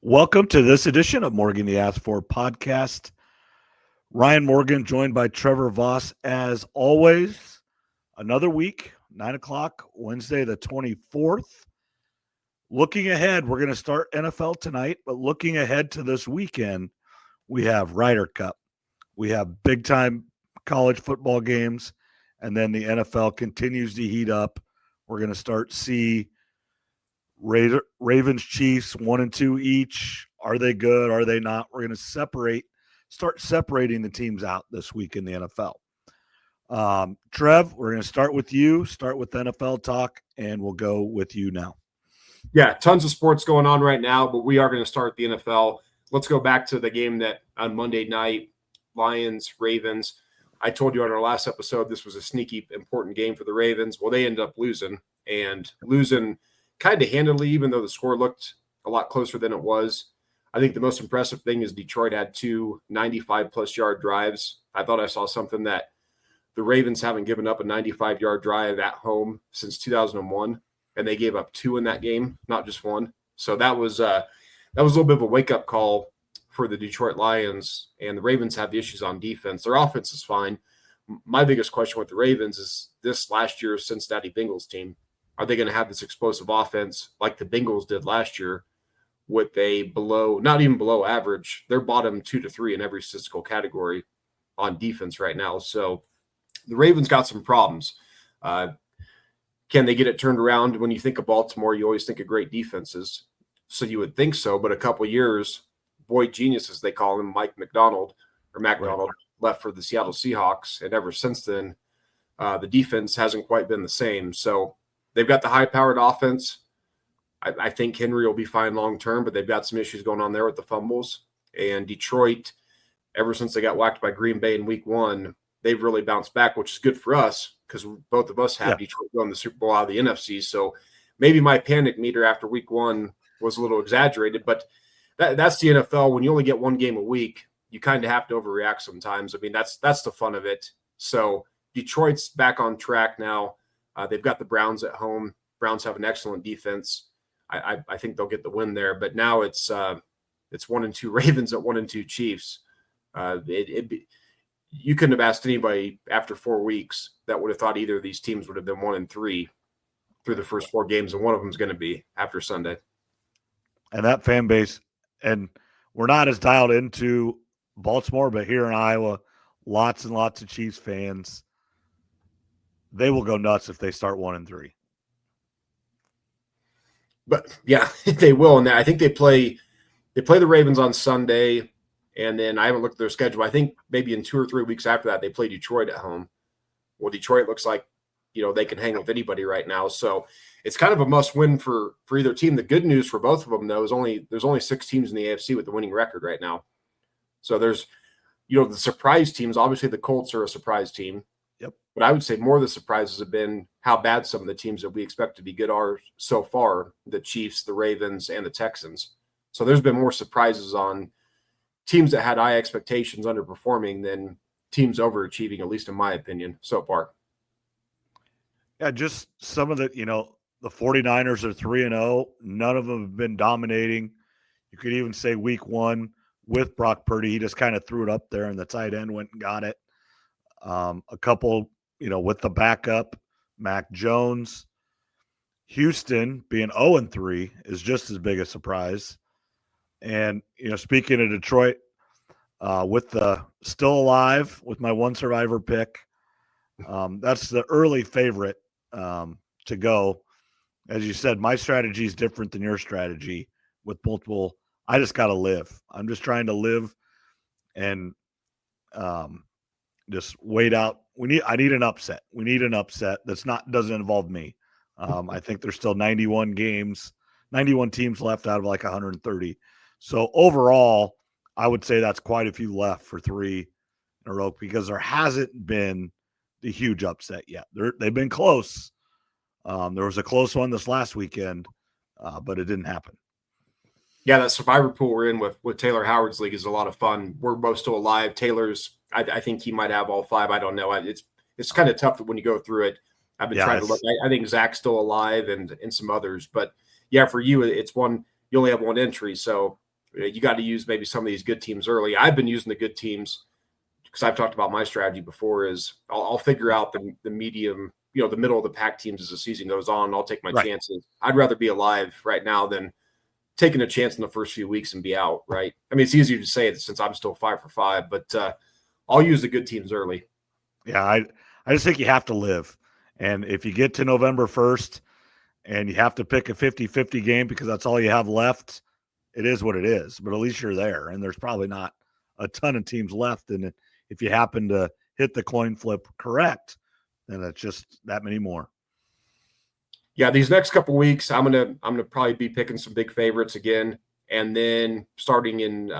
Welcome to this edition of Morgan the Asked For podcast. Ryan Morgan joined by Trevor Vos as always. Another week, 9 o'clock, Wednesday the 24th. Looking ahead, we're going to start NFL tonight, but looking ahead to this weekend, we have Ryder Cup. We have big-time college football games, and then the NFL continues to heat up. We're going to start see Ravens, Chiefs, 1-2 each. Are they good? Are they not? We're going to start separating the teams out this week in the NFL. Trev, we're going to start with you, start with NFL talk, and we'll go with you now. Yeah, tons of sports going on right now, but we are going to start the NFL. Let's go back to the game that on Monday night, Lions, Ravens. I told you on our last episode this was a sneaky important game for the Ravens. Well, they ended up losing kind of handily, even though the score looked a lot closer than it was. I think the most impressive thing is Detroit had two 95-plus yard drives. I thought I saw something that the Ravens haven't given up a 95-yard drive at home since 2001, and they gave up two in that game, not just one. So that was a little bit of a wake-up call for the Detroit Lions, and the Ravens have the issues on defense. Their offense is fine. My biggest question with the Ravens is this last year's Cincinnati Bengals team. Are they going to have this explosive offense like the Bengals did last year with a not even below average, they're bottom 2 to 3 in every statistical category on defense right now. So the Ravens got some problems. Can they get it turned around? When you think of Baltimore, you always think of great defenses. So you would think so, but a couple of years, boy geniuses, they call him, Mike McDonald, left for the Seattle Seahawks. And ever since then, the defense hasn't quite been the same. So they've got the high-powered offense. I think Henry will be fine long-term, but they've got some issues going on there with the fumbles. And Detroit, ever since they got whacked by Green Bay in week 1, they've really bounced back, which is good for us because both of us have Detroit going the Super Bowl out of the NFC. So maybe my panic meter after week 1 was a little exaggerated, but that's the NFL. When you only get one game a week, you kind of have to overreact sometimes. I mean, that's the fun of it. So Detroit's back on track now. They've got the Browns at home. Browns have an excellent defense. I think they'll get the win there. But now it's 1-2 Ravens at 1-2 Chiefs. You couldn't have asked anybody after 4 weeks that would have thought either of these teams would have been 1-3 through the first 4 games, and one of them is going to be after Sunday. And that fan base, and we're not as dialed into Baltimore, but here in Iowa, lots and lots of Chiefs fans. They will go nuts if they start 1-3. But yeah, they will. And I think they play the Ravens on Sunday, and then I haven't looked at their schedule. I think maybe in 2 or 3 weeks after that, they play Detroit at home. Well, Detroit looks like, they can hang with anybody right now. So it's kind of a must-win for either team. The good news for both of them, though, is there's only 6 teams in the AFC with the winning record right now. So there's, the surprise teams. Obviously, the Colts are a surprise team. Yep. But I would say more of the surprises have been how bad some of the teams that we expect to be good are so far, the Chiefs, the Ravens, and the Texans. So there's been more surprises on teams that had high expectations underperforming than teams overachieving, at least in my opinion, so far. Yeah, just some of the, the 49ers are 3-0. None of them have been dominating. You could even say week 1 with Brock Purdy, he just kind of threw it up there and the tight end went and got it. A couple, with the backup, Mac Jones. Houston being 0-3 is just as big a surprise. And, speaking of Detroit, with the still alive with my one survivor pick, that's the early favorite to go. As you said, my strategy is different than your strategy with multiple. I just got to live. I'm just trying to live and just wait out. I need an upset. We need an upset doesn't involve me. I think there's still 91 teams left out of like 130. So overall, I would say that's quite a few left for 3 in a row because there hasn't been the huge upset yet. They've been close. There was a close one this last weekend, but it didn't happen. Yeah, that survivor pool we're in with Taylor Howard's league is a lot of fun. We're both still alive. Taylor's, I think he might have all 5. I don't know. It's kind of tough when you go through it. I've been trying to look. I think Zach's still alive and some others. But, yeah, for you, it's one – you only have one entry. So you got to use maybe some of these good teams early. I've been using the good teams because I've talked about my strategy before is I'll figure out the medium, the middle of the pack teams as the season goes on. I'll take my chances. I'd rather be alive right now than taking a chance in the first few weeks and be out, right? I mean, it's easier to say it since I'm still 5 for 5, but I'll use the good teams early. Yeah, I just think you have to live. And if you get to November 1st and you have to pick a 50-50 game because that's all you have left, it is what it is. But at least you're there, and there's probably not a ton of teams left. And if you happen to hit the coin flip correct, then it's just that many more. Yeah, these next couple weeks, I'm gonna probably be picking some big favorites again, and then starting in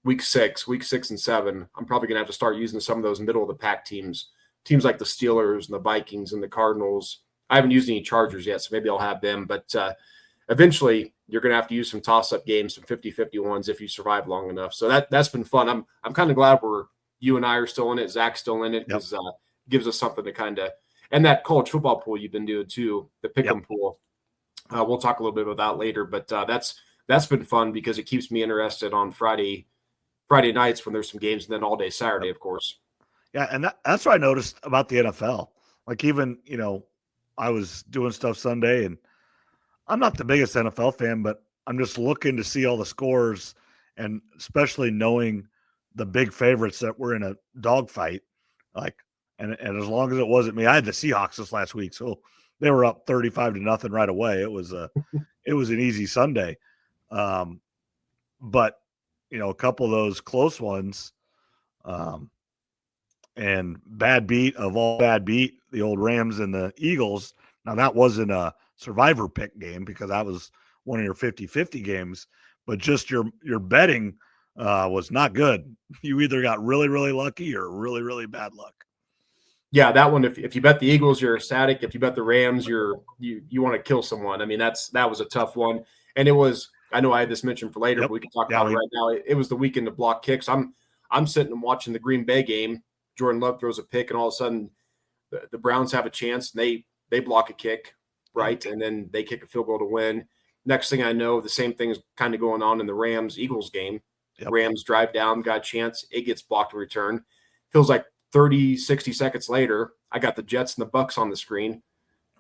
week 6 and 7, I'm probably gonna have to start using some of those middle of the pack teams like the Steelers and the Vikings and the Cardinals. I haven't used any Chargers yet, so maybe I'll have them. But eventually, you're gonna have to use some toss-up games, some 50-50 ones if you survive long enough. So that's been fun. I'm kind of glad you and I are still in it. Zach's still in it because it gives us something to kind of. And that college football pool you've been doing too, the pick'em pool. We'll talk a little bit about that later, but that's been fun because it keeps me interested on Friday nights when there's some games, and then all day Saturday, of course. Yeah, and that's what I noticed about the NFL. Like even, I was doing stuff Sunday, and I'm not the biggest NFL fan, but I'm just looking to see all the scores, and especially knowing the big favorites that were in a dogfight. Like, and as long as it wasn't me, I had the Seahawks this last week, so they were up 35-0 right away. It was an easy Sunday, but a couple of those close ones, and bad beat, the old Rams and the Eagles. Now that wasn't a survivor pick game because that was one of your 50-50 games, but just your betting was not good. You either got really, really lucky or really, really bad luck. Yeah, that one. If you bet the Eagles, you're ecstatic. If you bet the Rams, you want to kill someone. I mean, that was a tough one, and it was. I know I had this mentioned for later, but we can talk about it right now. It was the weekend of block kicks. I'm sitting and watching the Green Bay game. Jordan Love throws a pick, and all of a sudden, the Browns have a chance, and they block a kick, right, and then they kick a field goal to win. Next thing I know, the same thing is kind of going on in the Rams-Eagles game. Yep. Rams drive down, got a chance. It gets blocked in return. Feels like 30, 60 seconds later, I got the Jets and the Bucks on the screen,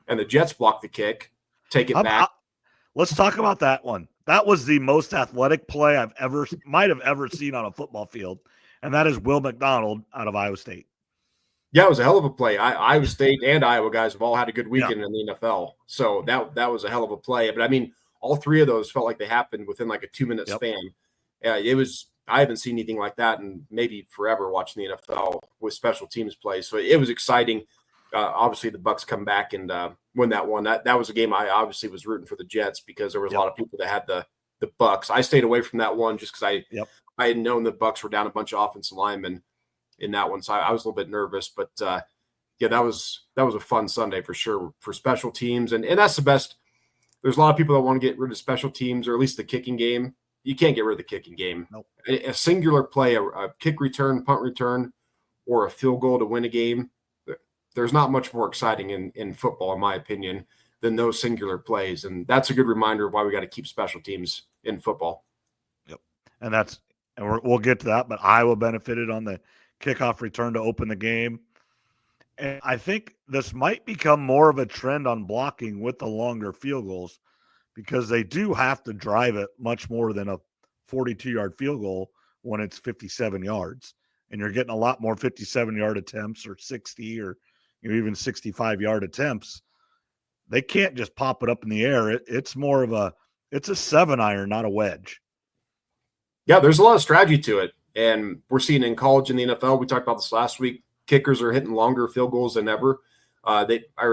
and the Jets block the kick, take it back. Let's talk about that one. That was the most athletic play might have ever seen on a football field, and that is Will McDonald out of Iowa State. Yeah, it was a hell of a play. Iowa State and Iowa guys have all had a good weekend in the NFL, so that was a hell of a play. But I mean, all three of those felt like they happened within like a 2-minute span. It was. I haven't seen anything like that in maybe forever watching the NFL with special teams play. So it was exciting. Obviously, the Bucks come back and win that one. That was a game I obviously was rooting for the Jets because there was a lot of people that had the Bucks. I stayed away from that one just because I had known the Bucks were down a bunch of offensive linemen in that one, so I was a little bit nervous. But that was a fun Sunday for sure for special teams, and that's the best. There's a lot of people that want to get rid of special teams or at least the kicking game. You can't get rid of the kicking game. Nope. A singular play, a kick return, punt return, or a field goal to win a game, there's not much more exciting in football, in my opinion, than those singular plays. And that's a good reminder of why we got to keep special teams in football. Yep. And we'll get to that, but Iowa benefited on the kickoff return to open the game. And I think this might become more of a trend on blocking with the longer field goals, because they do have to drive it much more than a 42-yard field goal when it's 57 yards. And you're getting a lot more 57-yard attempts or 60 or even 65-yard attempts. They can't just pop it up in the air. It's more of a 7-iron, not a wedge. Yeah, there's a lot of strategy to it. And we're seeing in college and the NFL, we talked about this last week, kickers are hitting longer field goals than ever. Or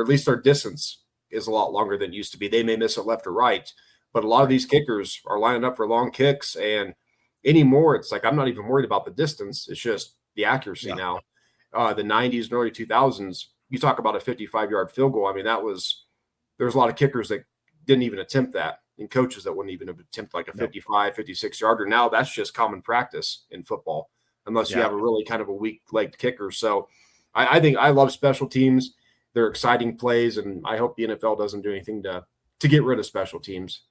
at least their distance is a lot longer than it used to be. They may miss it left or right, but a lot of these kickers are lining up for long kicks, and anymore it's like I'm not even worried about the distance. It's just the accuracy now. The 90s and early 2000s, you talk about a 55-yard field goal. I mean, there's a lot of kickers that didn't even attempt that, and coaches that wouldn't even attempt like a 55, 56-yarder. Now that's just common practice in football, unless you have a really kind of a weak-legged kicker. So I think I love special teams. They're exciting plays, and I hope the NFL doesn't do anything to get rid of special teams.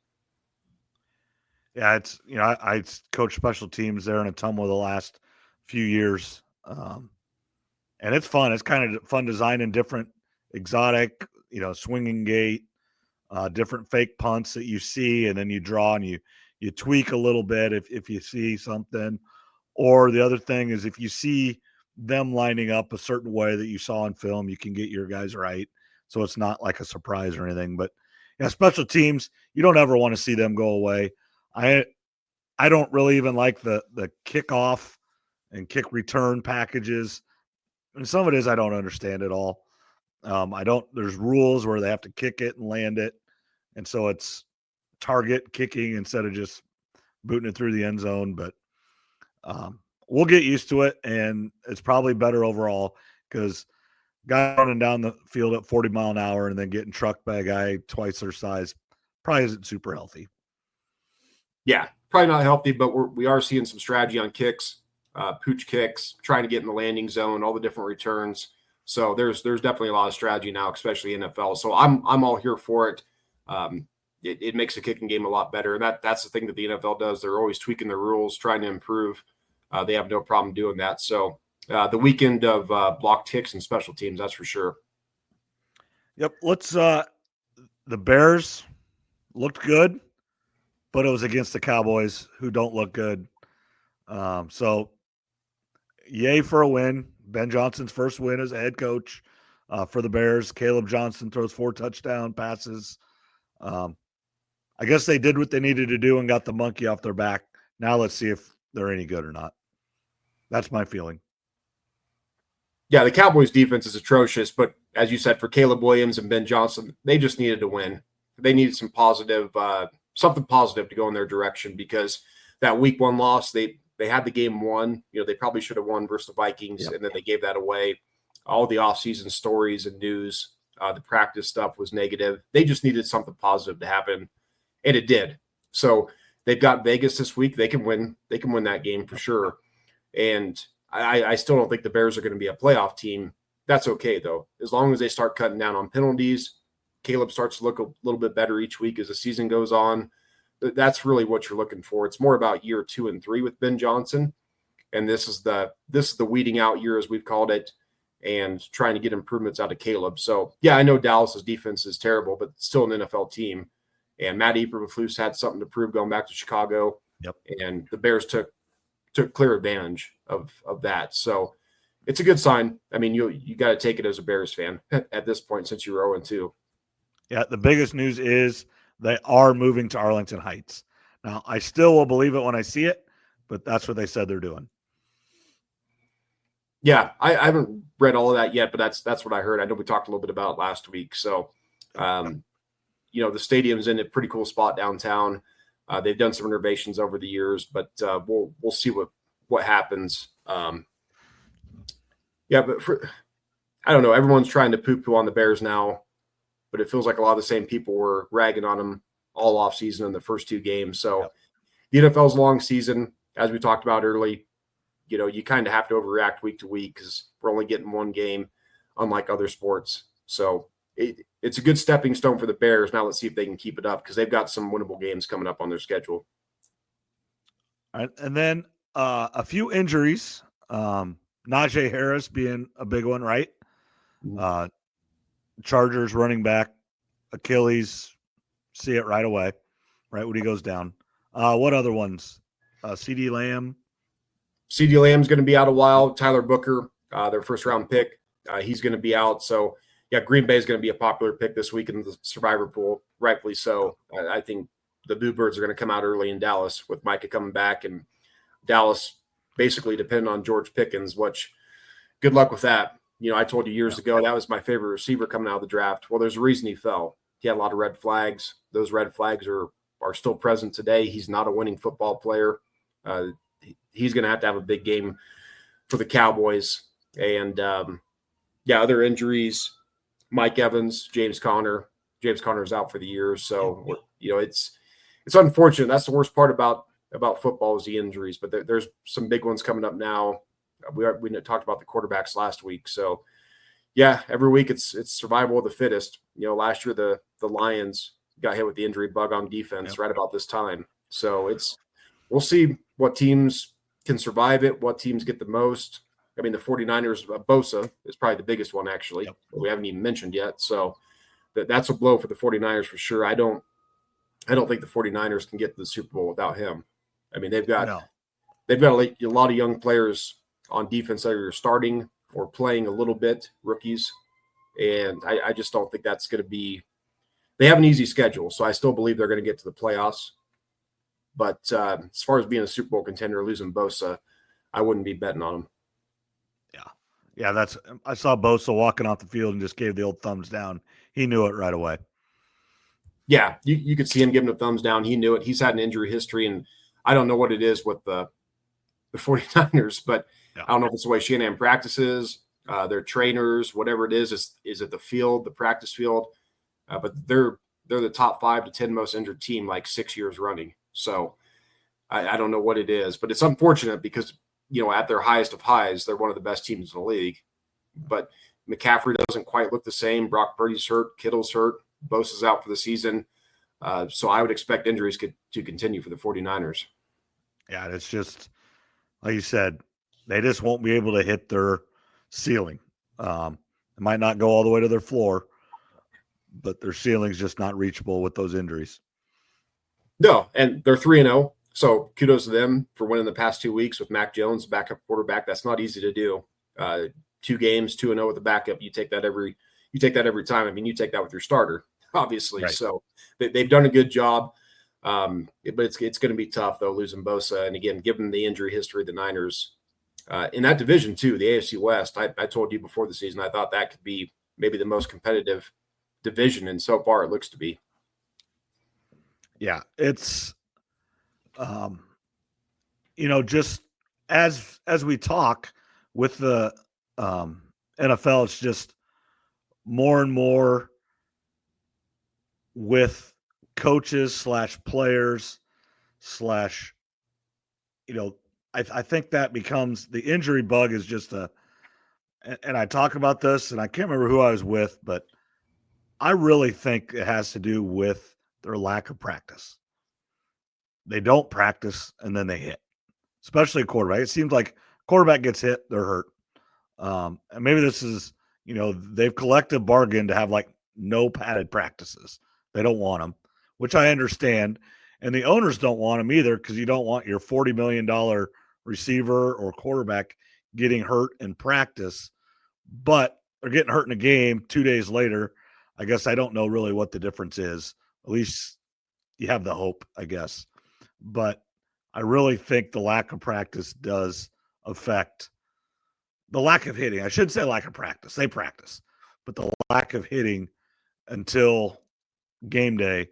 Yeah, it's I coached special teams there in Ottumwa the last few years, and it's fun. It's kind of fun designing different exotic, swinging gate, different fake punts that you see, and then you draw and you tweak a little bit if you see something. Or the other thing is if you see them lining up a certain way that you saw in film, you can get your guys right. So it's not like a surprise or anything. But special teams, you don't ever want to see them go away. I don't really even like the kickoff and kick return packages. And some of it is I don't understand it all. There's rules where they have to kick it and land it. And so it's target kicking instead of just booting it through the end zone. But we'll get used to it, and it's probably better overall because guy running down the field at 40 mile an hour and then getting trucked by a guy twice their size probably isn't super healthy. Yeah, probably not healthy, but we are seeing some strategy on kicks, pooch kicks, trying to get in the landing zone, all the different returns. So there's definitely a lot of strategy now, especially NFL. So I'm all here for it. It makes the kicking game a lot better. And that's the thing that the NFL does. They're always tweaking their rules, trying to improve. They have no problem doing that. So the weekend of blocked kicks and special teams, that's for sure. Yep. The Bears looked good, but it was against the Cowboys who don't look good. So yay for a win. Ben Johnson's first win as a head coach for the Bears. Caleb Johnson throws 4 touchdown passes. I guess they did what they needed to do and got the monkey off their back. Now let's see if they're any good or not. That's my feeling. Yeah, the Cowboys defense is atrocious, but as you said, for Caleb Williams and Ben Johnson, they just needed to win. They needed some positive, something positive to go in their direction because that week 1 loss, they had the game won. They probably should have won versus the Vikings, and then they gave that away. All the offseason stories and news, the practice stuff was negative. They just needed something positive to happen, and it did. So they've got Vegas this week. They can win. They can win that game for sure. And I still don't think the Bears are going to be a playoff team. That's okay, though. As long as they start cutting down on penalties, Caleb starts to look a little bit better each week as the season goes on. That's really what you're looking for. It's more about year 2 and 3 with Ben Johnson. And this is the weeding out year, as we've called it, and trying to get improvements out of Caleb. So, yeah, I know Dallas's defense is terrible, but still an NFL team. And Matt Eberflus had something to prove going back to Chicago. Yep. And the Bears took clear advantage of that. So it's a good sign. I mean, you got to take it as a Bears fan at this point since you were 0-2. Yeah, the biggest news is they are moving to Arlington Heights. Now, I still will believe it when I see it, but that's what they said they're doing. Yeah, I haven't read all of that yet, but that's what I heard. I know we talked a little bit about it last week. So, the stadium's in a pretty cool spot downtown. They've done some renovations over the years, but we'll see what happens. But I don't know. Everyone's trying to poo-poo on the Bears now, but it feels like a lot of the same people were ragging on them all off season in the first 2 games. So the NFL's a long season, as we talked about early. You kind of have to overreact week to week because we're only getting 1 game, unlike other sports. So it's a good stepping stone for the Bears. Now let's see if they can keep it up because they've got some winnable games coming up on their schedule. All right, and then a few injuries. Najee Harris being a big one, right? Chargers running back, Achilles, see it right away, right when he goes down. What other ones? CeeDee Lamb. CeeDee Lamb's going to be out a while. Tyler Booker, their first-round pick, he's going to be out. So, yeah, Green Bay is going to be a popular pick this week in the survivor pool, rightfully so. I think the Bluebirds are going to come out early in Dallas with Micah coming back, and Dallas basically depending on George Pickens, which good luck with that. I told you years ago that was my favorite receiver coming out of the draft. Well, there's a reason he fell. He had a lot of red flags. Those red flags are still present today. He's not a winning football player. He's going to have a big game for the Cowboys. And, other injuries, Mike Evans, James Conner. James Conner is out for the year. So, it's unfortunate. That's the worst part about football is the injuries. But there's some big ones coming up now. We talked about the quarterbacks last week. So, yeah, every week it's survival of the fittest. Last year the Lions got hit with the injury bug on defense right about this time. So we'll see what teams can survive it, what teams get the most. I mean, the 49ers, Bosa is probably the biggest one, actually, that we haven't even mentioned yet. So that's a blow for the 49ers for sure. I don't think the 49ers can get to the Super Bowl without him. I mean, they've got a lot of young players on defense that are starting or playing a little bit, rookies. And I just don't think that's going to be – they have an easy schedule, so I still believe they're going to get to the playoffs. But as far as being a Super Bowl contender, losing Bosa, I wouldn't be betting on them. Yeah, I saw Bosa walking off the field and just gave the old thumbs down. He knew it right away. Yeah, you could see him giving a thumbs down. He knew it. He's had an injury history, and I don't know what it is with the 49ers, but I don't know if it's the way Shanahan practices, their trainers, whatever it is it the field, the practice field? But they're the top 5 to 10 most injured team like 6 years running. So I don't know what it is, but it's unfortunate because, at their highest of highs, they're one of the best teams in the league. But McCaffrey doesn't quite look the same. Brock Purdy's hurt. Kittle's hurt. Bosa's out for the season. So I would expect injuries to continue for the 49ers. Yeah, it's just, like you said, they just won't be able to hit their ceiling. It might not go all the way to their floor, but their ceiling's just not reachable with those injuries. No, and they're 3-0. So kudos to them for winning the past 2 weeks with Mac Jones, backup quarterback. That's not easy to do. 2 games, 2-0 with the backup. You take that every time. I mean, you take that with your starter, obviously. Right. So they've done a good job. But it's going to be tough though, losing Bosa. And again, given the injury history of the Niners in that division too, the AFC West, I told you before the season, I thought that could be maybe the most competitive division. And so far it looks to be. Yeah, it's, just as we talk with the NFL, it's just more and more with coaches / players / I think that becomes the injury bug is just and I talk about this and I can't remember who I was with, but I really think it has to do with their lack of practice. They don't practice and then they hit, especially a quarterback. It seems like quarterback gets hit, they're hurt. And maybe this is, they've collective bargained to have like no padded practices. They don't want them, which I understand. And the owners don't want them either because you don't want your $40 million receiver or quarterback getting hurt in practice, but they're getting hurt in a game 2 days later. I guess I don't know really what the difference is. At least you have the hope, I guess. But I really think the lack of practice does affect the lack of hitting. I shouldn't say lack of practice. They practice. But the lack of hitting until game day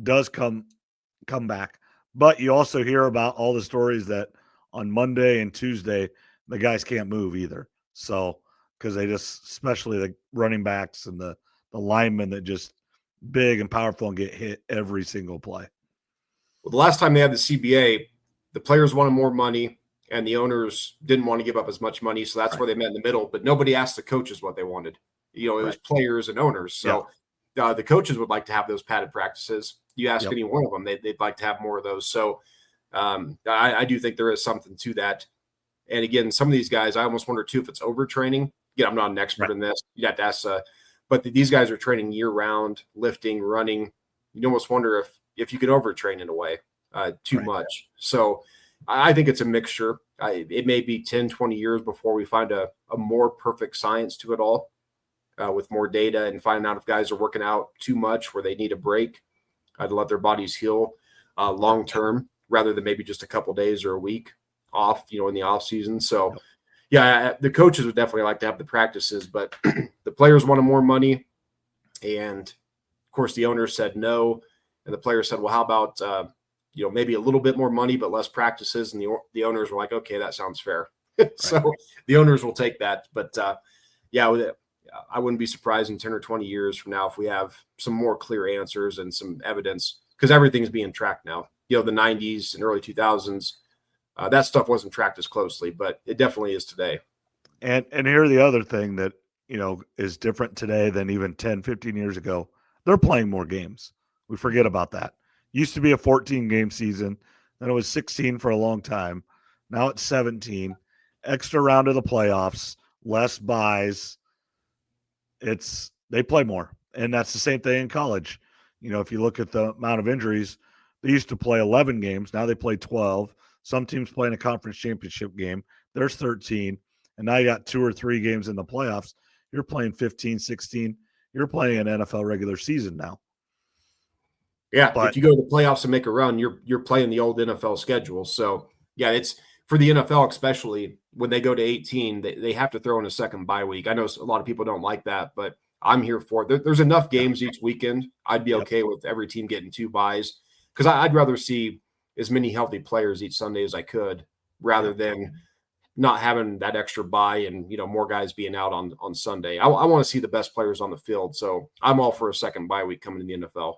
does come back. But you also hear about all the stories that on Monday and Tuesday, the guys can't move either. So, because they just, especially the running backs and the linemen that just big and powerful and get hit every single play. Well, the last time they had the CBA, the players wanted more money and the owners didn't want to give up as much money. So that's where they met in the middle, but nobody asked the coaches what they wanted. It was players and owners. So the coaches would like to have those padded practices. You ask any one of them, they'd like to have more of those. So I do think there is something to that. And again, some of these guys, I almost wonder too if it's overtraining. Again, I'm not an expert in this. You have to ask, but these guys are training year round, lifting, running. You almost wonder if you can overtrain in a way too much. So I think it's a mixture. It may be 10, 20 years before we find a more perfect science to it all with more data and finding out if guys are working out too much where they need a break to let their bodies heal long term rather than maybe just a couple days or a week off, in the off season. So the coaches would definitely like to have the practices, but the players wanted more money. And of course the owners said no. And the players said, well, how about, maybe a little bit more money, but less practices. And the owners were like, okay, that sounds fair. So the owners will take that. But I wouldn't be surprised in 10 or 20 years from now if we have some more clear answers and some evidence, because everything's being tracked now. The 90s and early 2000s, that stuff wasn't tracked as closely, but it definitely is today. And here the other thing that, is different today than even 10, 15 years ago. They're playing more games. We forget about that. Used to be a 14-game season. Then it was 16 for a long time. Now it's 17. Extra round of the playoffs, less buys. They play more. And that's the same thing in college. If you look at the amount of injuries, they used to play 11 games. Now they play 12. Some teams play in a conference championship game. There's 13. And now you got 2 or 3 games in the playoffs. You're playing 15, 16. You're playing an NFL regular season now. Yeah, if you go to the playoffs and make a run, you're playing the old NFL schedule. So, yeah, it's for the NFL, especially when they go to 18, they have to throw in a second bye week. I know a lot of people don't like that, but I'm here for it. There's enough games each weekend. I'd be okay with every team getting 2 byes because I'd rather see as many healthy players each Sunday as I could rather than not having that extra bye and, more guys being out on Sunday. I want to see the best players on the field. So I'm all for a second bye week coming to the NFL.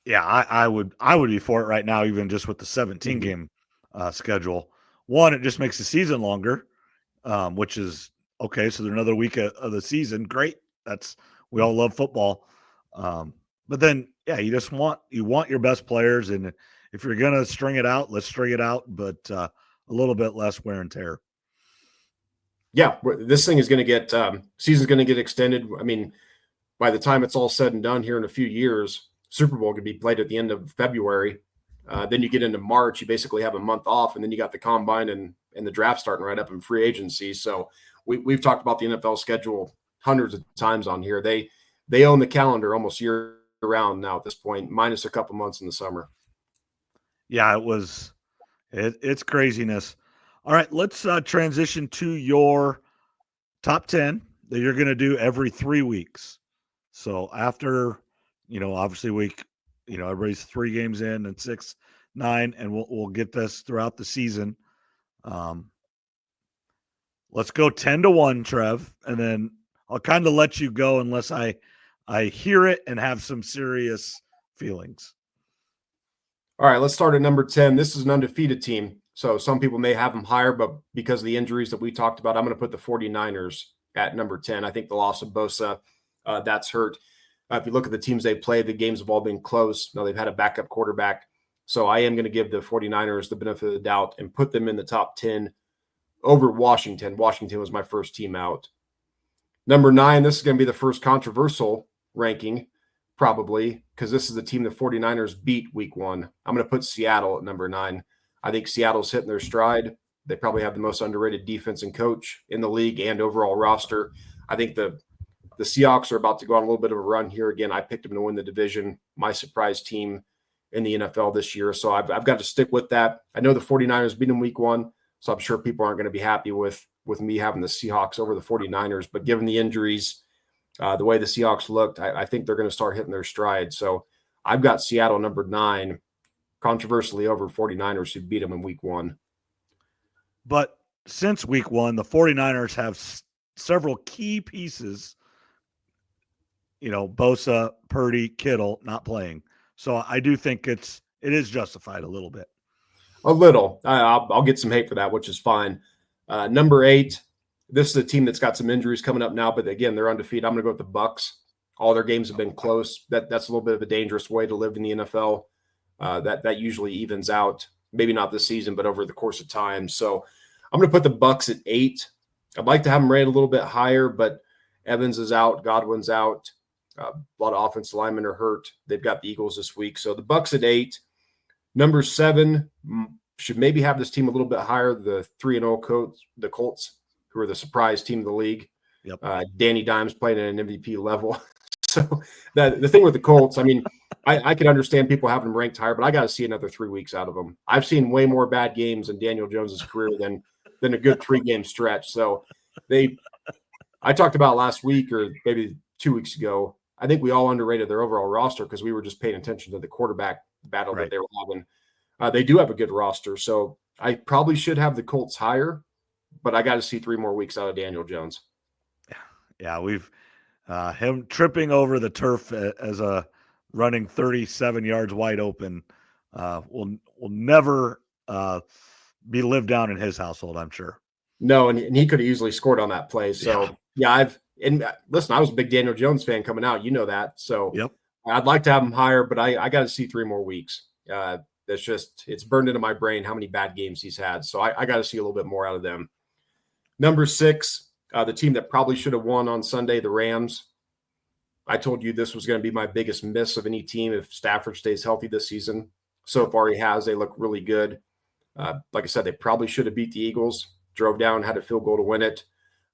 Yeah, I would be for it right now, even just with the 17 game schedule. One, it just makes the season longer, which is okay. So there's another week of the season. Great. We all love football. But then, yeah, you want your best players. And if you're going to string it out, let's string it out, but a little bit less wear and tear. Yeah, this thing is going to get season's going to get extended. I mean, by the time it's all said and done here in a few years, Super Bowl could be played at the end of February. Then you get into March, you basically have a month off, and then you got the combine and the draft starting right up in free agency. So we've talked about the NFL schedule hundreds of times on here. They own the calendar almost year round now at this point, minus a couple months in the summer. Yeah, it's craziness. All right, let's transition to your top 10 that you're going to do every 3 weeks. So after, obviously everybody's 3 games in and 6, 9, and we'll get this throughout the season. Let's go 10-1, Trev, and then I'll kind of let you go unless I hear it and have some serious feelings. All right, let's start at number 10. This is an undefeated team. So some people may have them higher, but because of the injuries that we talked about, I'm going to put the 49ers at number 10. I think the loss of Bosa, that's hurt. If you look at the teams they played, the games have all been close. Now they've had a backup quarterback. So I am going to give the 49ers the benefit of the doubt and put them in the top 10 over Washington. Washington was my first team out. Number 9, this is going to be the first controversial ranking, probably, because this is the team the 49ers beat week 1. I'm going to put Seattle at number 9. I think Seattle's hitting their stride. They probably have the most underrated defense and coach in the league and overall roster. I think the Seahawks are about to go on a little bit of a run here. Again, I picked them to win the division, my surprise team in the NFL this year. So I've got to stick with that. I know the 49ers beat them week 1, so I'm sure people aren't going to be happy with me having the Seahawks over the 49ers. But given the injuries, the way the Seahawks looked, I think they're going to start hitting their stride. So I've got Seattle number 9, controversially over 49ers who beat them in week 1. But since week 1, the 49ers have several key pieces, Bosa, Purdy, Kittle not playing. So I do think it is justified a little bit. A little. I'll get some hate for that, which is fine. Number 8, this is a team that's got some injuries coming up now, but again, they're undefeated. I'm going to go with the Bucks. All their games have been close. That's a little bit of a dangerous way to live in the NFL. That usually evens out, maybe not this season, but over the course of time. So I'm going to put the Bucks at 8. I'd like to have them rated a little bit higher, but Evans is out, Godwin's out. A lot of offensive linemen are hurt. They've got the Eagles this week. So the Bucks at 8. Number 7 should maybe have this team a little bit higher. The 3-0 the Colts, who are the surprise team of the league. Yep. Danny Dimes playing at an MVP level. So the thing with the Colts, I mean, I can understand people having them ranked higher, but I got to see another 3 weeks out of them. I've seen way more bad games in Daniel Jones's career than a good 3-game stretch. So I talked about last week or maybe 2 weeks ago, I think we all underrated their overall roster because we were just paying attention to the quarterback battle that they were having. They do have a good roster, so I probably should have the Colts higher, but I got to see 3 more weeks out of Daniel Jones. Yeah, we've him tripping over the turf as a running 37 yards wide open will never be lived down in his household, I'm sure. No, and he could have easily scored on that play. So, yeah listen, I was a big Daniel Jones fan coming out. You know that. So, yep. I'd like to have them higher, but I got to see 3 more weeks. It's burned into my brain how many bad games he's had. So I got to see a little bit more out of them. Number 6, the team that probably should have won on Sunday, the Rams. I told you this was going to be my biggest miss of any team if Stafford stays healthy this season. So far he has. They look really good. Like I said, they probably should have beat the Eagles, drove down, had a field goal to win it,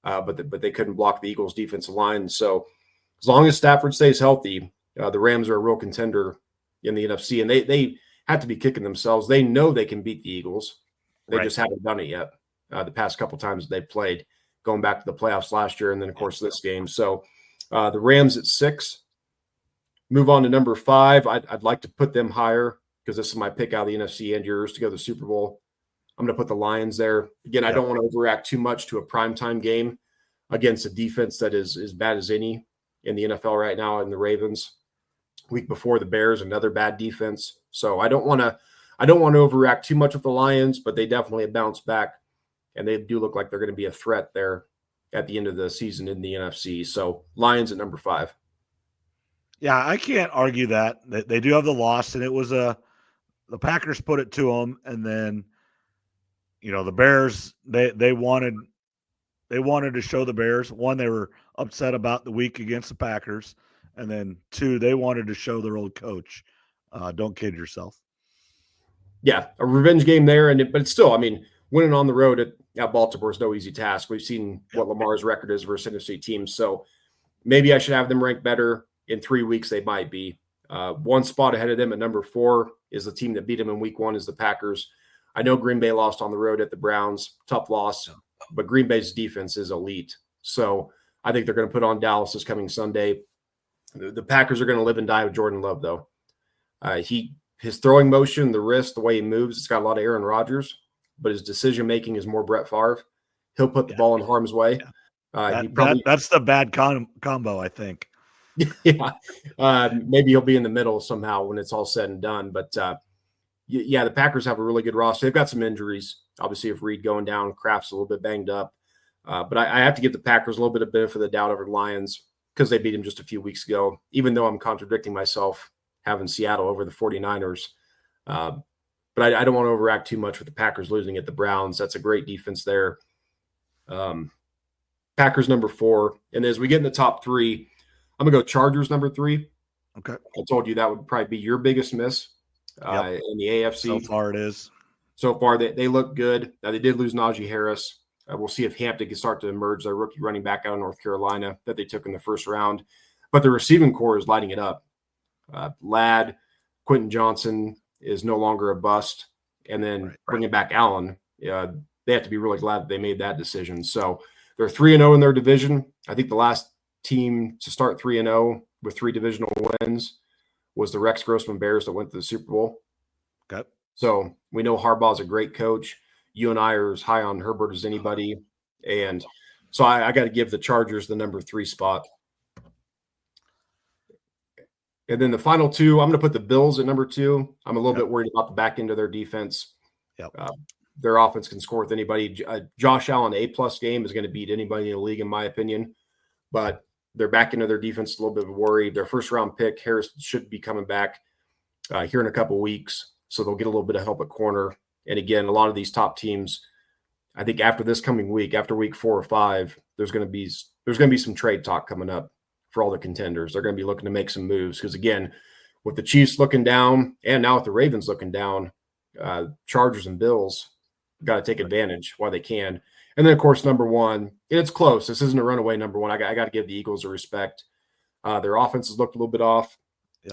but they couldn't block the Eagles' defensive line. So as long as Stafford stays healthy, the Rams are a real contender in the NFC, and they have to be kicking themselves. They know they can beat the Eagles. They just haven't done it yet the past couple times they've played, going back to the playoffs last year and then, of course, this game. So the Rams at 6. Move on to number 5. I'd like to put them higher because this is my pick out of the NFC and yours to go to the Super Bowl. I'm going to put the Lions there. Again, I don't want to overreact too much to a primetime game against a defense that is as bad as any in the NFL right now, in the Ravens. Week before, the Bears, another bad defense. So I don't want to overreact too much with the Lions, but they definitely have bounced back, and they do look like they're going to be a threat there at the end of the season in the NFC. So Lions at number 5. Yeah, I can't argue that. They do have the loss, and it was the Packers put it to them, and then the Bears they wanted to show the Bears. 1, they were upset about the week against the Packers, and then 2, they wanted to show their old coach. Don't kid yourself. Yeah, a revenge game there, but it's still, winning on the road at Baltimore is no easy task. We've seen what Lamar's record is versus NFC teams, so maybe I should have them ranked better. In 3 weeks, they might be. 1 spot ahead of them at number 4 is the team that beat them in week 1 is the Packers. I know Green Bay lost on the road at the Browns, tough loss, but Green Bay's defense is elite. So I think they're going to put on Dallas this coming Sunday. The Packers are going to live and die with Jordan Love, though. His throwing motion, the wrist, the way he moves, it's got a lot of Aaron Rodgers, but his decision-making is more Brett Favre. He'll put the ball in harm's way. That's the bad combo, I think. Maybe he'll be in the middle somehow when it's all said and done. But, the Packers have a really good roster. They've got some injuries. Obviously, if Reed going down, Kraft's a little bit banged up. But I have to give the Packers a little bit of benefit of the doubt over the Lions because they beat him just a few weeks ago, even though I'm contradicting myself having Seattle over the 49ers. But I don't want to overact too much with the Packers losing at the Browns. That's a great defense there. Packers number 4. And as we get in the top 3, I'm going to go Chargers number 3. Okay. I told you that would probably be your biggest miss in the AFC. So far it is. So far, they look good. Now, they did lose Najee Harris. We'll see if Hampton can start to emerge, their rookie running back out of North Carolina that they took in the first round. But the receiving core is lighting it up. Ladd, Quentin Johnson is no longer a bust. And then bringing back Allen, they have to be really glad that they made that decision. So they're 3-0 in their division. I think the last team to start 3-0 with 3 divisional wins was the Rex Grossman Bears that went to the Super Bowl. Okay. So we know Harbaugh's a great coach. You and I are as high on Herbert as anybody. And so I got to give the Chargers the number 3 spot. And then the final 2, I'm going to put the Bills at number 2. I'm a little bit worried about the back end of their defense. Their offense can score with anybody. Josh Allen, A+ game is going to beat anybody in the league, in my opinion. But they're back into their defense, a little bit of a worry. Their first-round pick, Harris, should be coming back here in a couple weeks, so they'll get a little bit of help at corner. And again, a lot of these top teams, I think after this coming week, after week 4 or 5, there's going to be some trade talk coming up for all the contenders. They're going to be looking to make some moves because, again, with the Chiefs looking down and now with the Ravens looking down, Chargers and Bills got to take advantage while they can. And then, of course, number 1, and it's close. This isn't a runaway number 1. I got to give the Eagles a respect. Their offense has looked a little bit off.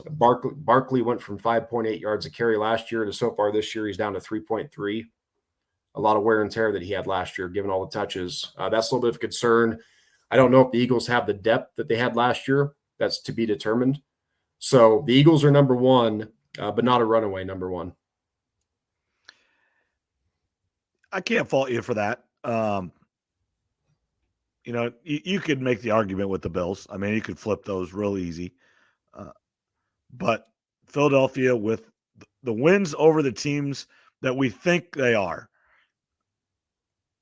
Barkley went from 5.8 yards a carry last year to so far this year he's down to 3.3. A lot of wear and tear that he had last year, given all the touches. That's a little bit of a concern. I don't know if the Eagles have the depth that they had last year. That's to be determined. So the Eagles are number 1, but not a runaway number 1. I can't fault you for that. You could make the argument with the Bills. I mean, you could flip those real easy. But Philadelphia, with the wins over the teams that we think they are,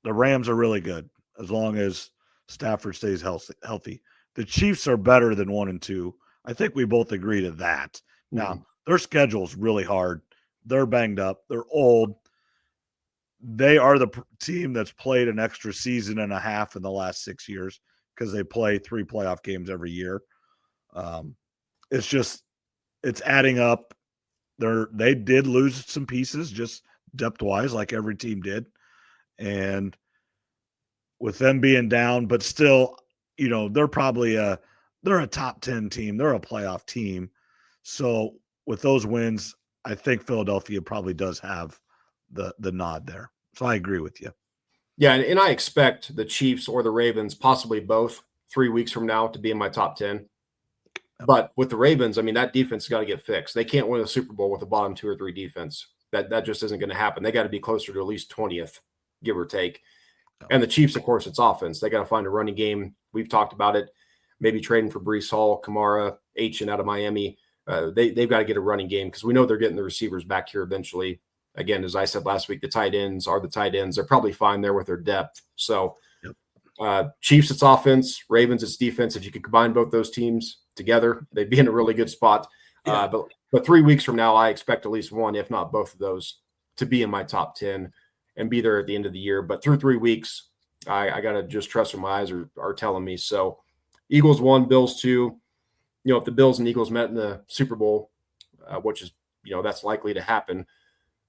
the Rams are really good as long as Stafford stays healthy. The Chiefs are better than 1 and 2. I think we both agree to that. Now, Mhm. their schedule's really hard. They're banged up. They're old. They are the team that's played an extra season and a half in the last 6 years because they play 3 playoff games every year. It's adding up. They did lose some pieces just depth wise, like every team did. And with them being down, but still, they're probably they're a top 10 team. They're a playoff team. So with those wins, I think Philadelphia probably does have the nod there. So I agree with you. Yeah, and I expect the Chiefs or the Ravens, possibly both, 3 weeks from now to be in my top 10. But with the Ravens, I mean, that defense has got to get fixed. They can't win a Super Bowl with a bottom 2 or 3 defense. That just isn't going to happen. They got to be closer to at least 20th, give or take. And the Chiefs, of course, it's offense. They got to find a running game. We've talked about it. Maybe trading for Breece Hall, Kamara, H out of Miami. They've got to get a running game because we know they're getting the receivers back here eventually. Again, as I said last week, the tight ends are the tight ends. They're probably fine there with their depth. So Chiefs, it's offense. Ravens, it's defense. If you could combine both those teams together, they'd be in a really good spot. Yeah. But 3 weeks from now, I expect at least one, if not both of those, to be in my top 10 and be there at the end of the year. But through 3 weeks, I got to just trust what my eyes are telling me. So Eagles 1, Bills 2. If the Bills and Eagles met in the Super Bowl, which is, that's likely to happen.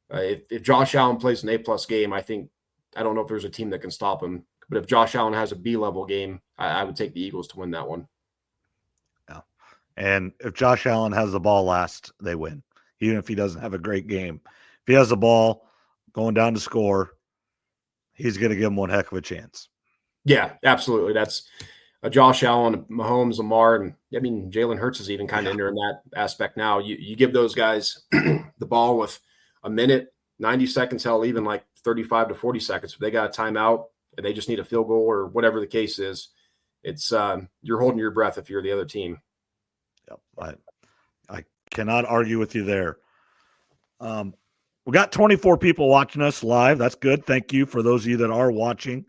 If Josh Allen plays an A+ game, I don't know if there's a team that can stop him. But if Josh Allen has a B-level game, I would take the Eagles to win that one. Yeah. And if Josh Allen has the ball last, they win, even if he doesn't have a great game. If he has the ball going down to score, he's going to give him one heck of a chance. Yeah, absolutely. That's Josh Allen, Mahomes, Lamar, and I mean, Jalen Hurts is even kind of entering that aspect now. You give those guys the ball with a minute, 90 seconds, hell, even like 35 to 40 seconds. If they got a timeout and they just need a field goal or whatever the case is, it's you're holding your breath if you're the other team. Yep, I cannot argue with you there. We got 24 people watching us live. That's good. Thank you for those of you that are watching.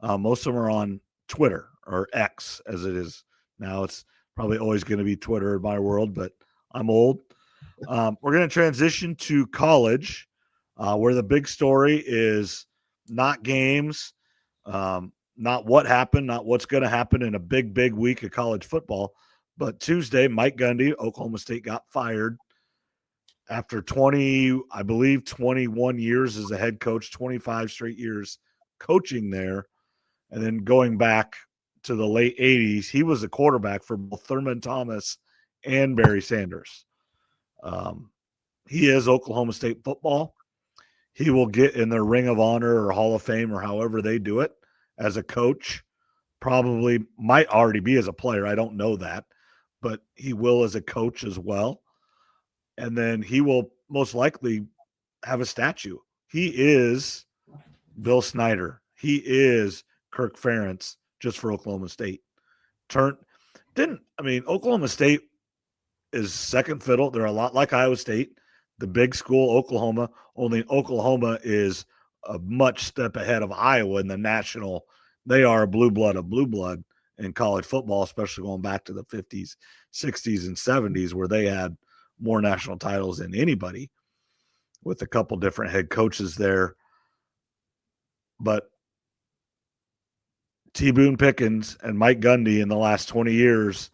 Most of them are on Twitter or X as it is now. It's probably always going to be Twitter in my world, but I'm old. We're going to transition to college, where the big story is not games, not what happened, not what's going to happen in a big, big week of college football. But Tuesday, Mike Gundy, Oklahoma State, got fired after 21 years as a head coach, 25 straight years coaching there. And then going back to the late 80s, he was the quarterback for both Thurman Thomas and Barry Sanders. He is Oklahoma State football. He will get in their Ring of Honor or Hall of Fame or however they do it as a coach. Probably might already be as a player. I don't know that, but he will as a coach as well. And then he will most likely have a statue. He is Bill Snyder. He is Kirk Ferentz just for Oklahoma State. Oklahoma State is second fiddle. They're a lot like Iowa State, the big school, Oklahoma. Only Oklahoma is a much step ahead of Iowa in the national. They are a blue blood in college football, especially going back to the 50s, 60s, and 70s, where they had more national titles than anybody with a couple different head coaches there. But T. Boone Pickens and Mike Gundy in the last 20 years,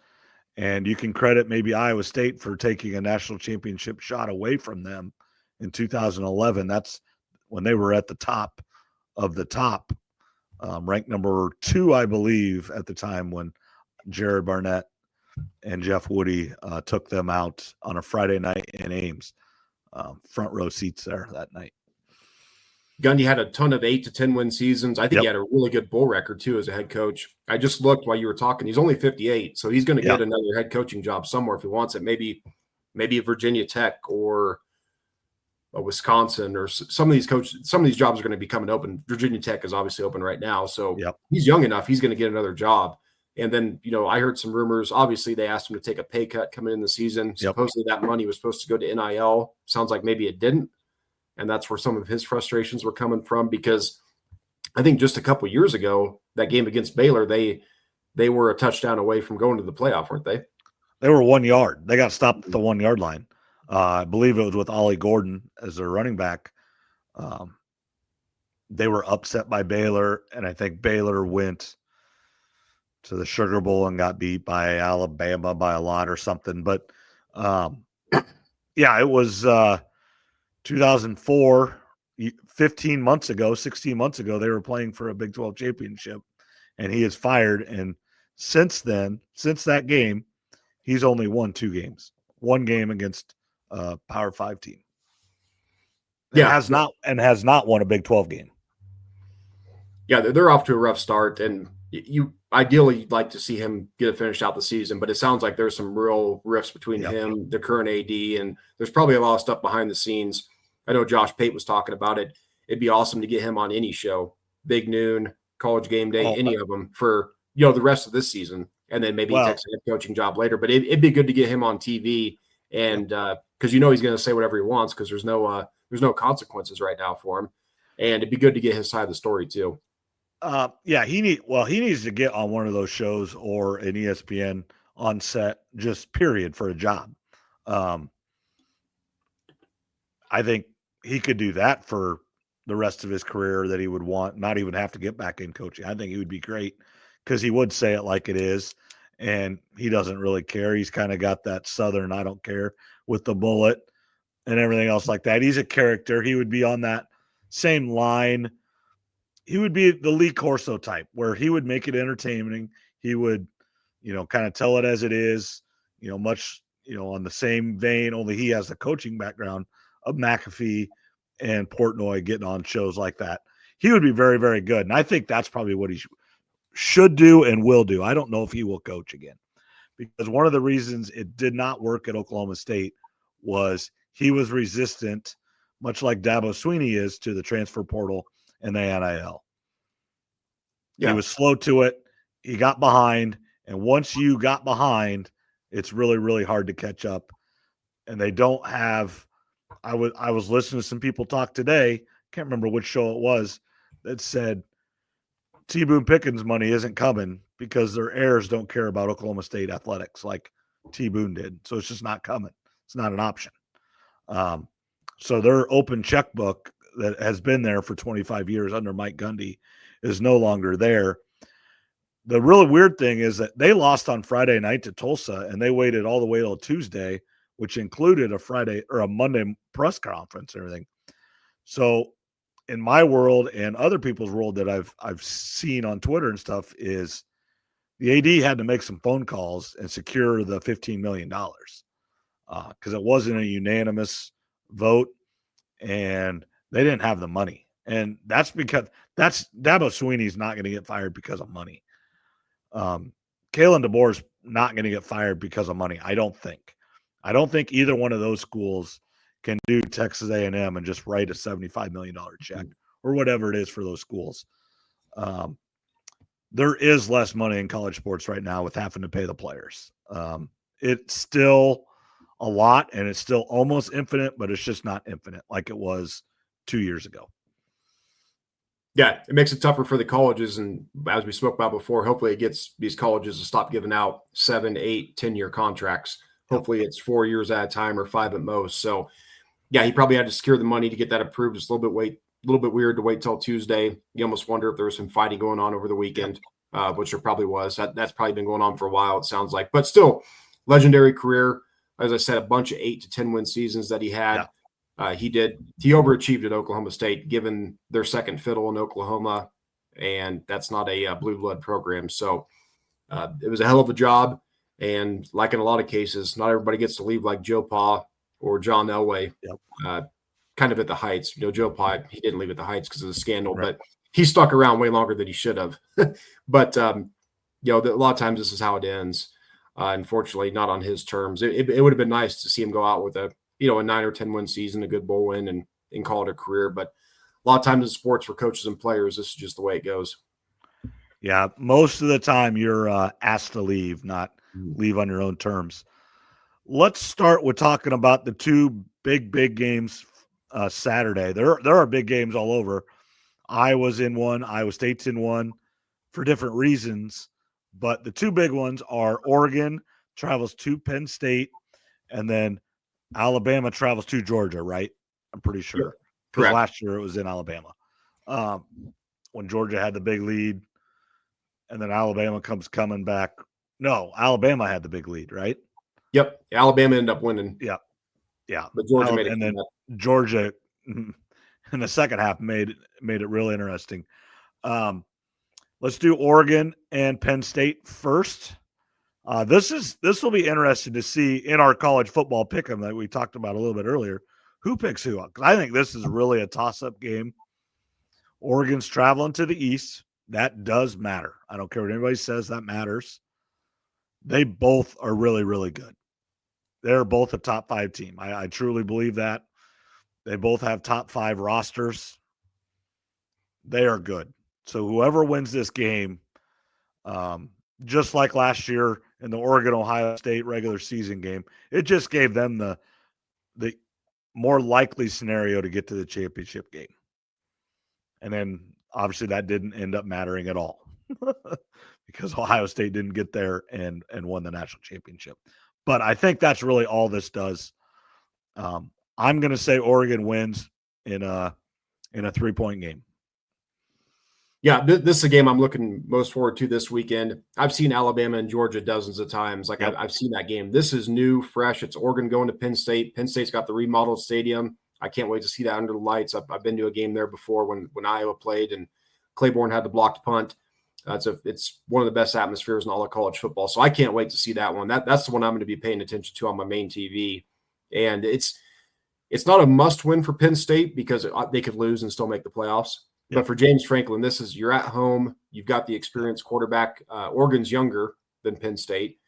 and you can credit maybe Iowa State for taking a national championship shot away from them in 2011. That's when they were at the top of the top, ranked number 2, I believe, at the time when Jared Barnett and Jeff Woody took them out on a Friday night in Ames. Front row seats there that night. Gundy had a ton of 8 to 10 win seasons. I think he had a really good bowl record too as a head coach. I just looked while you were talking. He's only 58, so he's going to get another head coaching job somewhere if he wants it. Maybe Virginia Tech or Wisconsin or some of these coaches. Some of these jobs are going to be coming open. Virginia Tech is obviously open right now, so he's young enough. He's going to get another job. And then I heard some rumors. Obviously, they asked him to take a pay cut coming in the season. Supposedly that money was supposed to go to NIL. Sounds like maybe it didn't. And that's where some of his frustrations were coming from, because I think just a couple years ago, that game against Baylor, they were a touchdown away from going to the playoff, weren't they? They were 1 yard. They got stopped at the 1 yard line. I believe it was with Ollie Gordon as their running back. They were upset by Baylor, and I think Baylor went to the Sugar Bowl and got beat by Alabama by a lot or something. But yeah, it was 2004, 15 months ago, 16 months ago, they were playing for a Big 12 championship, and he is fired. And since then, since that game, he's only won 2 games. 1 game against a Power 5 team. Yeah, has not won a Big 12 game. Yeah, they're off to a rough start, and you ideally you'd like to see him get it finished out the season, but it sounds like there's some real rifts between him, the current AD, and there's probably a lot of stuff behind the scenes. I know Josh Pate was talking about it. It'd be awesome to get him on any show, Big Noon, College Game Day, any of them for the rest of this season, and then maybe he takes a head coaching job later. But it'd be good to get him on TV, and because he's going to say whatever he wants because there's no consequences right now for him, and it'd be good to get his side of the story too. He needs to get on one of those shows or an ESPN on set, just period, for a job. I think he could do that for the rest of his career, that he would want, not even have to get back in coaching. I think he would be great because he would say it like it is, and he doesn't really care. He's kind of got that Southern I don't care with the bullet and everything else like that. He's a character. He would be on that same line. He would be the Lee Corso type where he would make it entertaining. He would, kind of tell it as it is, much, on the same vein, only he has the coaching background of McAfee and Portnoy getting on shows like that. He would be very, very good. And I think that's probably what he should do and will do. I don't know if he will coach again, because one of the reasons it did not work at Oklahoma State was he was resistant, much like Dabo Swinney is, to the transfer portal and the NIL. He was slow to it. He got behind. And once you got behind, it's really, really hard to catch up. And they don't have – I was listening to some people talk today. Can't remember which show it was that said T. Boone Pickens' money isn't coming because their heirs don't care about Oklahoma State athletics like T. Boone did. So it's just not coming. It's not an option. So their open checkbook that has been there for 25 years under Mike Gundy is no longer there. The really weird thing is that they lost on Friday night to Tulsa, and they waited all the way till Tuesday, which included a Friday or a Monday press conference and everything. So in my world and other people's world that I've seen on Twitter and stuff, is the AD had to make some phone calls and secure the $15 million because it wasn't a unanimous vote, and they didn't have the money. And that's because Dabo Swinney's not going to get fired because of money. Kalen DeBoer's not going to get fired because of money. I don't think either one of those schools can do Texas A&M and just write a $75 million check or whatever it is for those schools. There is less money in college sports right now with having to pay the players. It's still a lot, and it's still almost infinite, but it's just not infinite like it was 2 years ago. Yeah, it makes it tougher for the colleges. And as we spoke about before, hopefully it gets these colleges to stop giving out 7, 8, 10-year contracts. Hopefully it's 4 years at a time or 5 at most. So, yeah, he probably had to secure the money to get that approved. It's a little bit weird to wait till Tuesday. You almost wonder if there was some fighting going on over the weekend, which there probably was. That's probably been going on for a while, it sounds like. But still, legendary career. As I said, a bunch of 8 to 10 win seasons that he had. Yeah. He overachieved at Oklahoma State, given their second fiddle in Oklahoma, and that's not a blue blood program. So it was a hell of a job. And like in a lot of cases, not everybody gets to leave like Joe Pa or John Elway, kind of at the heights. Joe Pa, he didn't leave at the heights because of the scandal, but he stuck around way longer than he should have. But, a lot of times this is how it ends. Unfortunately, not on his terms. It would have been nice to see him go out with a 9 or 10 win season, a good bowl win, and call it a career. But a lot of times in sports for coaches and players, this is just the way it goes. Yeah, most of the time you're asked to leave, not leave on your own terms. Let's start with talking about the 2 big games Saturday. There are big games all over. Iowa's in one, Iowa State's in one for different reasons. But the 2 big ones are Oregon travels to Penn State, and then Alabama travels to Georgia, right? I'm pretty sure. Because Correct. last year it was in Alabama. When Georgia had the big lead, and then Alabama coming back. No, Alabama had the big lead, right? Yep. Alabama ended up winning. Yeah. But Georgia made it. And then Georgia in the second half made it real interesting. Let's do Oregon and Penn State first. This will be interesting to see in our college football pick'em that we talked about a little bit earlier. Who picks who up? Because I think this is really a toss-up game. Oregon's traveling to the East. That does matter. I don't care what anybody says. That matters. They both are really, really good. They're both a top 5 team. I truly believe that. They both have top 5 rosters. They are good. So whoever wins this game, just like last year in the Oregon-Ohio State regular season game, it just gave them the more likely scenario to get to the championship game. And then obviously that didn't end up mattering at all because Ohio State didn't get there and won the national championship. But I think that's really all this does. I'm going to say Oregon wins in a 3-point game. Yeah, this is a game I'm looking most forward to this weekend. I've seen Alabama and Georgia dozens of times. Like, I've seen that game. This is new, fresh. It's Oregon going to Penn State. Penn State's got the remodeled stadium. I can't wait to see that under the lights. I've been to a game there before when Iowa played and Claiborne had the blocked punt. It's one of the best atmospheres in all of college football. So I can't wait to see that one. That's the one I'm going to be paying attention to on my main TV. And it's not a must win for Penn State because they could lose and still make the playoffs. But for James Franklin, you're at home. You've got the experienced quarterback. Oregon's younger than Penn State.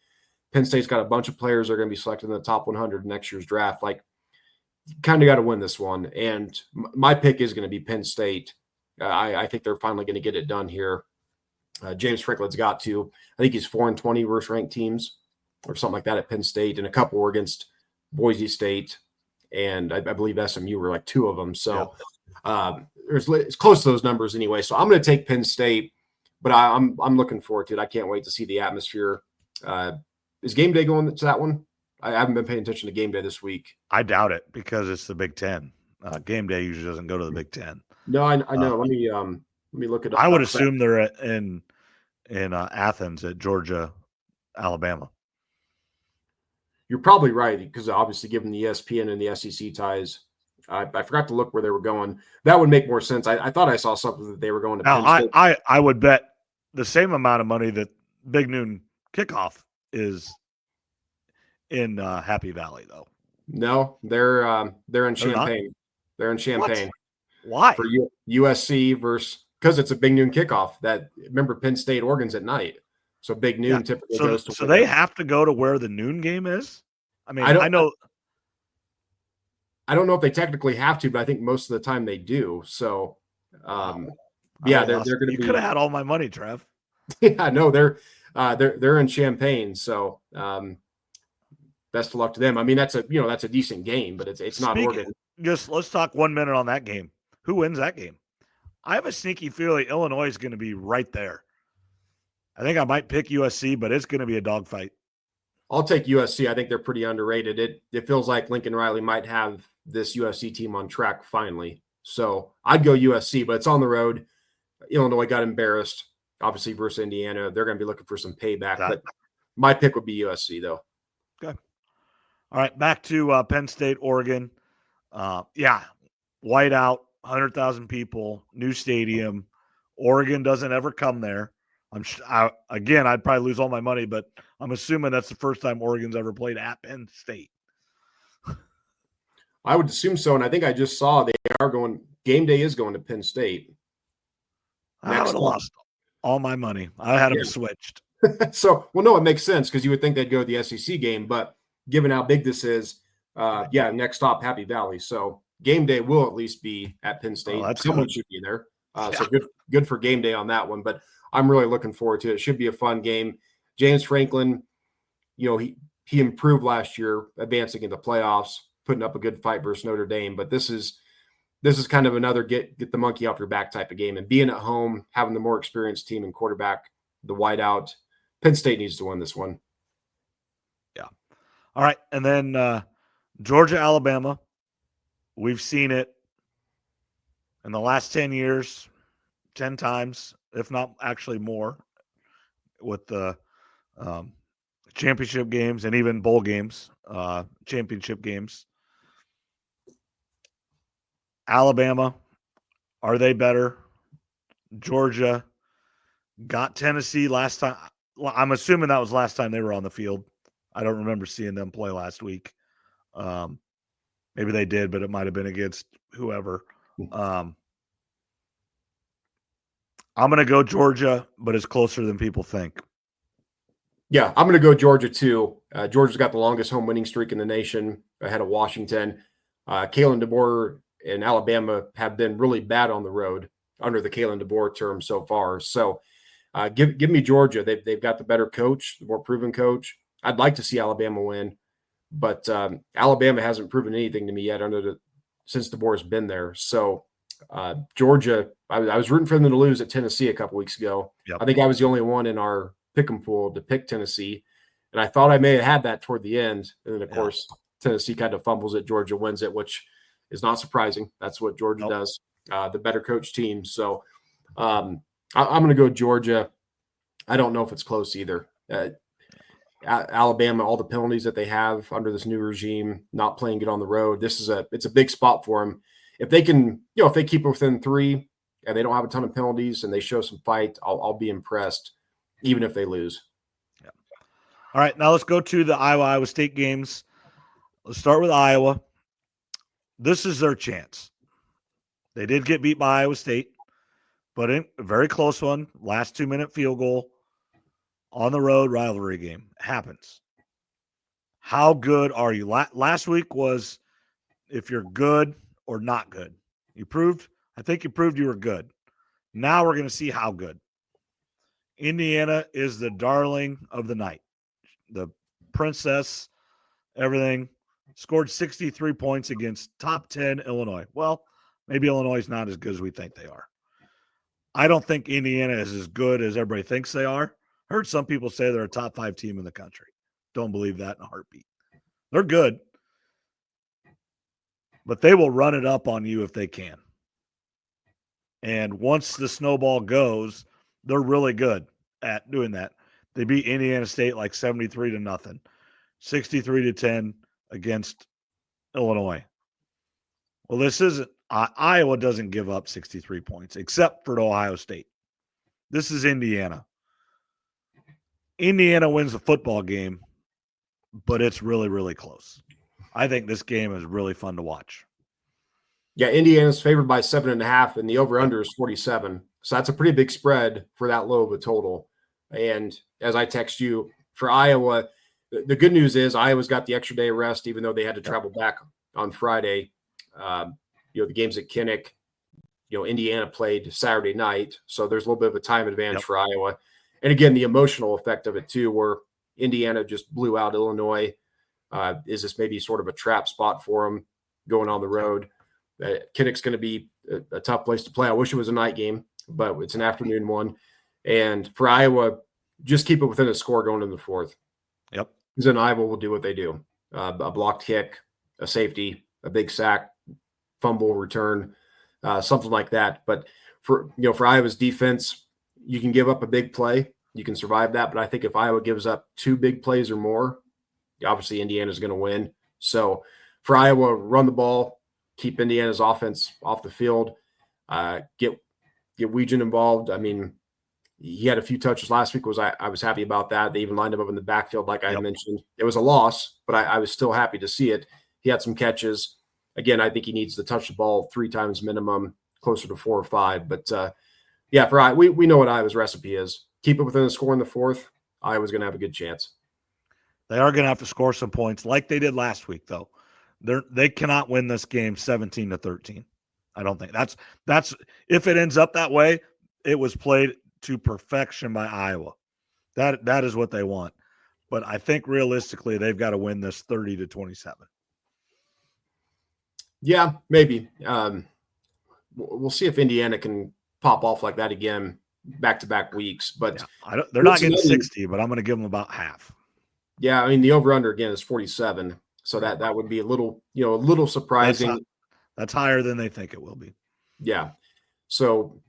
Penn State's got a bunch of players that are going to be selected in the top 100 in next year's draft. Like, kind of got to win this one. And my pick is going to be Penn State. I think they're finally going to get it done here. James Franklin's got to. I think he's 4-20 versus ranked teams or something like that at Penn State, and a couple were against Boise State, and I believe SMU were like 2 of them. So it's close to those numbers anyway. So I'm going to take Penn State, but I'm looking forward to it. I can't wait to see the atmosphere. Is game day going to that one? I haven't been paying attention to game day this week. I doubt it because it's the Big Ten. Game day usually doesn't go to the Big Ten. No, I know. Let me look it up. I would assume they're in Athens at Georgia, Alabama. You're probably right because obviously given the ESPN and the SEC ties, I forgot to look where they were going. That would make more sense. I thought I saw something that they were going to Penn State. I would bet the same amount of money that Big Noon Kickoff is in Happy Valley, though. No, they're in Champaign. They're in Champaign. Why? For USC because it's a Big Noon Kickoff. Remember Penn State, Oregon's at night. So Big Noon typically goes to. So they have to go to where the noon game is? I mean, I know. I don't know if they technically have to, but I think most of the time they do. So, they're going to be. You could have had all my money, Trev. Yeah, no, they're in Champaign. So, best of luck to them. I mean, that's a decent game, but it's not Oregon. Let's talk 1 minute on that game. Who wins that game? I have a sneaky feeling Illinois is going to be right there. I think I might pick USC, but it's going to be a dogfight. I'll take USC. I think they're pretty underrated. It feels like Lincoln Riley might have this USC team on track finally. So I'd go USC, but it's on the road. Illinois got embarrassed, obviously, versus Indiana. They're going to be looking for some payback. But my pick would be USC, though. Okay. All right, back to Penn State, Oregon. Whiteout, 100,000 people, new stadium. Oregon doesn't ever come there. I'd probably lose all my money, but I'm assuming that's the first time Oregon's ever played at Penn State. I would assume so, and I think I just saw they are going. Game day is going to Penn State. I would have lost all my money. I had them switched. So, no, it makes sense because you would think they'd go to the SEC game, but given how big this is, next stop Happy Valley. So game day will at least be at Penn State. Someone should be there. So good for game day on that one. But I'm really looking forward to it. It should be a fun game. James Franklin, he improved last year, advancing in the playoffs, putting up a good fight versus Notre Dame. But this is kind of another get the monkey off your back type of game. And being at home, having the more experienced team and quarterback, the whiteout, Penn State needs to win this one. All right, and then Georgia, Alabama. We've seen it in the last 10 years, 10 times, if not actually more, with the championship games and even bowl games, championship games. Alabama, are they better? Georgia got Tennessee last time. I'm assuming that was last time they were on the field. I don't remember seeing them play last week. Maybe they did, but it might have been against whoever. I'm going to go Georgia, but it's closer than people think. Yeah, I'm going to go Georgia too. Georgia's got the longest home winning streak in the nation ahead of Washington. Kalen DeBoer and Alabama have been really bad on the road under the Kalen DeBoer term so far. So give me Georgia. They've got the better coach, the more proven coach. I'd like to see Alabama win, but Alabama hasn't proven anything to me yet since DeBoer's been there. So Georgia, I was rooting for them to lose at Tennessee a couple weeks ago. Yep. I think I was the only one in our pick'em pool to pick Tennessee, and I thought I may have had that toward the end. And then, of course, Tennessee kind of fumbles it. Georgia wins it, which is not surprising. That's what Georgia does. The better coach team. So I'm going to go Georgia. I don't know if it's close either. Alabama, all the penalties that they have under this new regime, not playing it on the road. It's a big spot for them. If they can, if they keep it within 3 and they don't have a ton of penalties and they show some fight, I'll be impressed, even if they lose. Yeah. All right, now let's go to the Iowa State games. Let's start with Iowa. This is their chance. They did get beat by Iowa State, but in a very close one, last 2-minute field goal on the road, rivalry game. It happens. How good are you? Last week was if you're good or not good. I think you proved you were good. Now we're going to see how good. Indiana is the darling of the night. The princess, everything. Scored 63 points against top 10 Illinois. Well, maybe Illinois is not as good as we think they are. I don't think Indiana is as good as everybody thinks they are. I heard some people say they're a top 5 team in the country. Don't believe that in a heartbeat. They're good, but they will run it up on you if they can. And once the snowball goes, they're really good at doing that. They beat Indiana State like 73-0, 63-10 against Illinois. Well, this isn't Iowa doesn't give up 63 points except for Ohio State. This is Indiana. Indiana wins the football game, but it's really, really close. I think this game is really fun to watch. Yeah, Indiana's favored by 7.5, and the over-under is 47. So that's a pretty big spread for that low of a total. And as I text you, for Iowa, the good news is Iowa's got the extra day of rest, even though they had to travel back on Friday. The games at Kinnick, Indiana played Saturday night. So there's a little bit of a time advantage for Iowa. And again, the emotional effect of it too, where Indiana just blew out Illinois. Is this maybe sort of a trap spot for them going on the road? Kinnick's going to be a tough place to play. I wish it was a night game, but it's an afternoon one. And for Iowa, just keep it within a score going into the fourth. Yep. Because then Iowa will do what they do. A blocked kick, a safety, a big sack, fumble return, something like that. But for Iowa's defense, you can give up a big play. You can survive that. But I think if Iowa gives up 2 big plays or more, obviously Indiana's going to win. So for Iowa, run the ball, keep Indiana's offense off the field, get Weegan involved. I mean, he had a few touches last week. I was happy about that. They even lined him up in the backfield, like I mentioned. It was a loss, but I was still happy to see it. He had some catches. Again, I think he needs to touch the ball 3 times minimum, closer to 4 or 5. But for Iowa, we know what Iowa's recipe is. Keep it within the score in the fourth. Iowa's going to have a good chance. They are going to have to score some points like they did last week, though. They cannot win this game 17-13. I don't think that's if it ends up that way, it was played to perfection by Iowa. That is what they want. But I think realistically they've got to win this 30-27. Yeah, maybe. We'll see if Indiana can pop off like that again back-to-back weeks. But they're not getting 60, but I'm going to give them about half. Yeah, I mean the over/under again is 47, so that would be a little surprising. That's higher than they think it will be. Yeah, so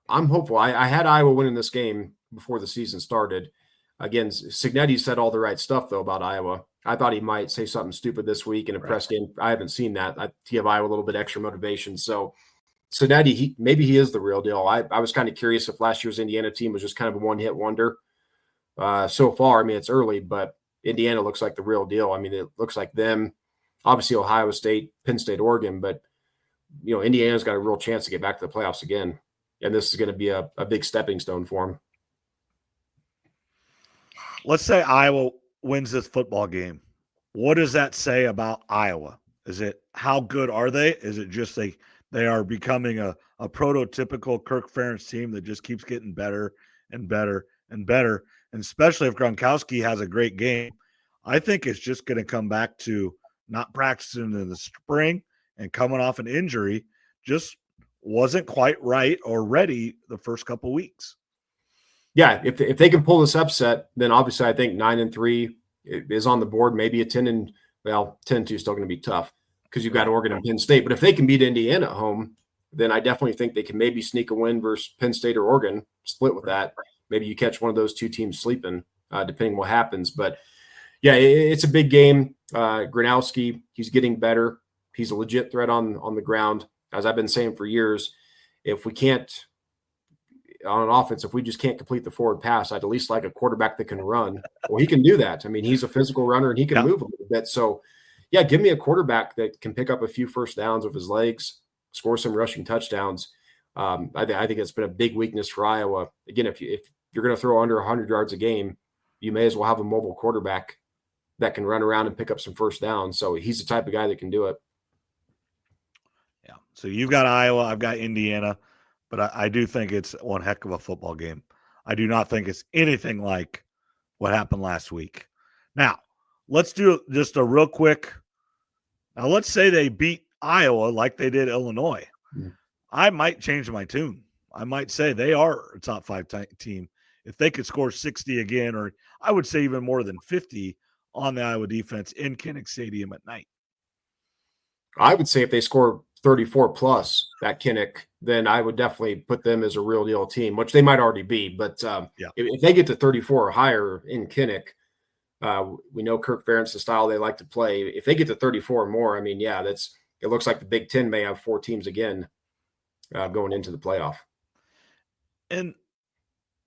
I'm hopeful. I had Iowa winning this game before the season started. Again, Cignetti said all the right stuff though about Iowa. I thought he might say something stupid this week in a press game. I haven't seen that. To give Iowa a little bit extra motivation. So Cignetti, maybe he is the real deal. I was kind of curious if last year's Indiana team was just kind of a one-hit wonder. So far, I mean, it's early, but Indiana looks like the real deal. I mean, it looks like them. Obviously, Ohio State, Penn State, Oregon, but Indiana's got a real chance to get back to the playoffs again, and this is going to be a big stepping stone for them. Let's say Iowa wins this football game. What does that say about Iowa? Is it how good are they? Is it just they are becoming a prototypical Kirk Ferentz team that just keeps getting better and better and better? And especially if Gronkowski has a great game, I think it's just going to come back to not practicing in the spring and coming off an injury, just wasn't quite right or ready the first couple weeks. Yeah, if they can pull this upset, then obviously I think 9-3 is on the board. Maybe a 10-2 is still going to be tough because you've got Oregon and Penn State. But if they can beat Indiana at home, then I definitely think they can maybe sneak a win versus Penn State or Oregon, split with that. Maybe you catch one of those two teams sleeping, depending what happens. But yeah, it's a big game. Gronowski, he's getting better. He's a legit threat on the ground. As I've been saying for years, if we can't on an offense, if we just can't complete the forward pass, I'd at least like a quarterback that can run. Well, he can do that. I mean, he's a physical runner and he can move a little bit. So, yeah, give me a quarterback that can pick up a few first downs with his legs, score some rushing touchdowns. I think it's been a big weakness for Iowa. Again, if you're going to throw under 100 yards a game, you may as well have a mobile quarterback that can run around and pick up some first downs. So he's the type of guy that can do it. Yeah. So you've got Iowa, I've got Indiana. But I do think it's one heck of a football game. I do not think it's anything like what happened last week. Now, let's do just a real quick. Now, let's say they beat Iowa like they did Illinois. I might change my tune. I might say they are a top 5 team. If they could score 60 again, or I would say even more than 50 on the Iowa defense in Kinnick Stadium at night. I would say if they score 34 plus at Kinnick, then I would definitely put them as a real deal team, which they might already be. But if they get to 34 or higher in Kinnick, we know Kirk Ferentz, the style they like to play. If they get to 34 or more, I mean, it looks like the Big Ten may have 4 teams again going into the playoff. And,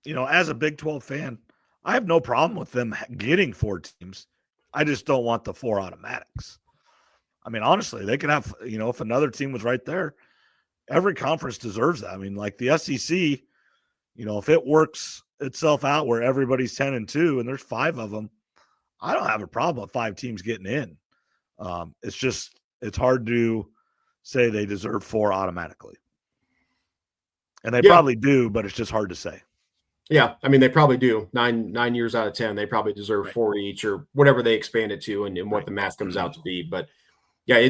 as a Big 12 fan, I have no problem with them getting 4 teams. I just don't want the 4 automatics. I mean, honestly, they could have, if another team was right there, every conference deserves that. I mean, like the SEC, if it works itself out where everybody's 10-2 and there's 5 of them, I don't have a problem with 5 teams getting in. It's hard to say they deserve 4 automatically. And they probably do, but it's just hard to say. Yeah, I mean, they probably do. 9 years out of 10, they probably deserve 4 each or whatever they expand it to and what the math comes out to be. But yeah,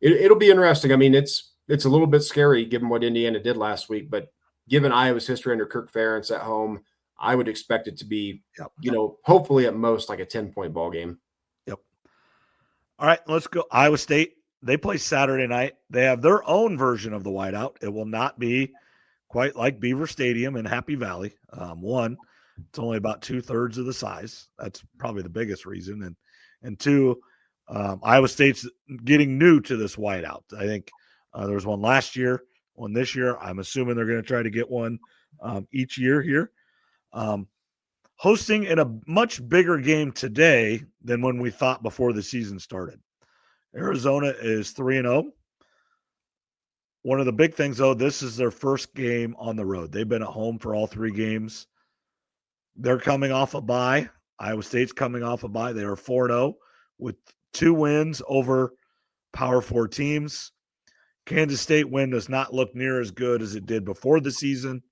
it'll be interesting. I mean, it's a little bit scary given what Indiana did last week, but given Iowa's history under Kirk Ferentz at home, I would expect it to be, hopefully at most like a 10-point ball game. Yep. All right, let's go. Iowa State, they play Saturday night. They have their own version of the whiteout. It will not be quite like Beaver Stadium in Happy Valley. One, it's only about 2/3 of the size. That's probably the biggest reason. And two, Iowa State's getting new to this whiteout. I think there was one last year, one this year. I'm assuming they're going to try to get one each year here. Hosting in a much bigger game today than when we thought before the season started. Arizona is 3-0. One of the big things, though, this is their first game on the road. They've been at home for all 3 games. They're coming off a bye. Iowa State's coming off a bye. They are 4-0 with 2 wins over Power 4 teams. Kansas State win does not look near as good as it did before the season.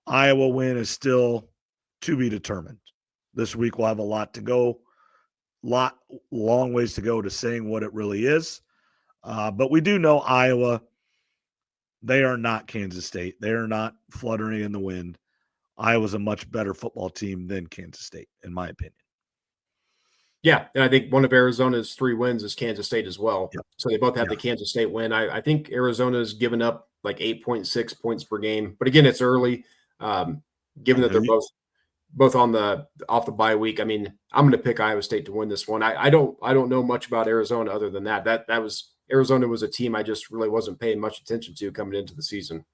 Iowa win is still to be determined. This week we'll have a lot to go, long ways to go to saying what it really is. But we do know Iowa, they are not Kansas State. They are not fluttering in the wind. Iowa's a much better football team than Kansas State, in my opinion. Yeah, and I think one of Arizona's 3 wins is Kansas State as well. Yep. So they both have the Kansas State win. I think Arizona's given up like 8.6 points per game. But again, it's early. Given that they're both on off the bye week, I mean, I'm going to pick Iowa State to win this one. I don't know much about Arizona other than that. Arizona was a team I just really wasn't paying much attention to coming into the season.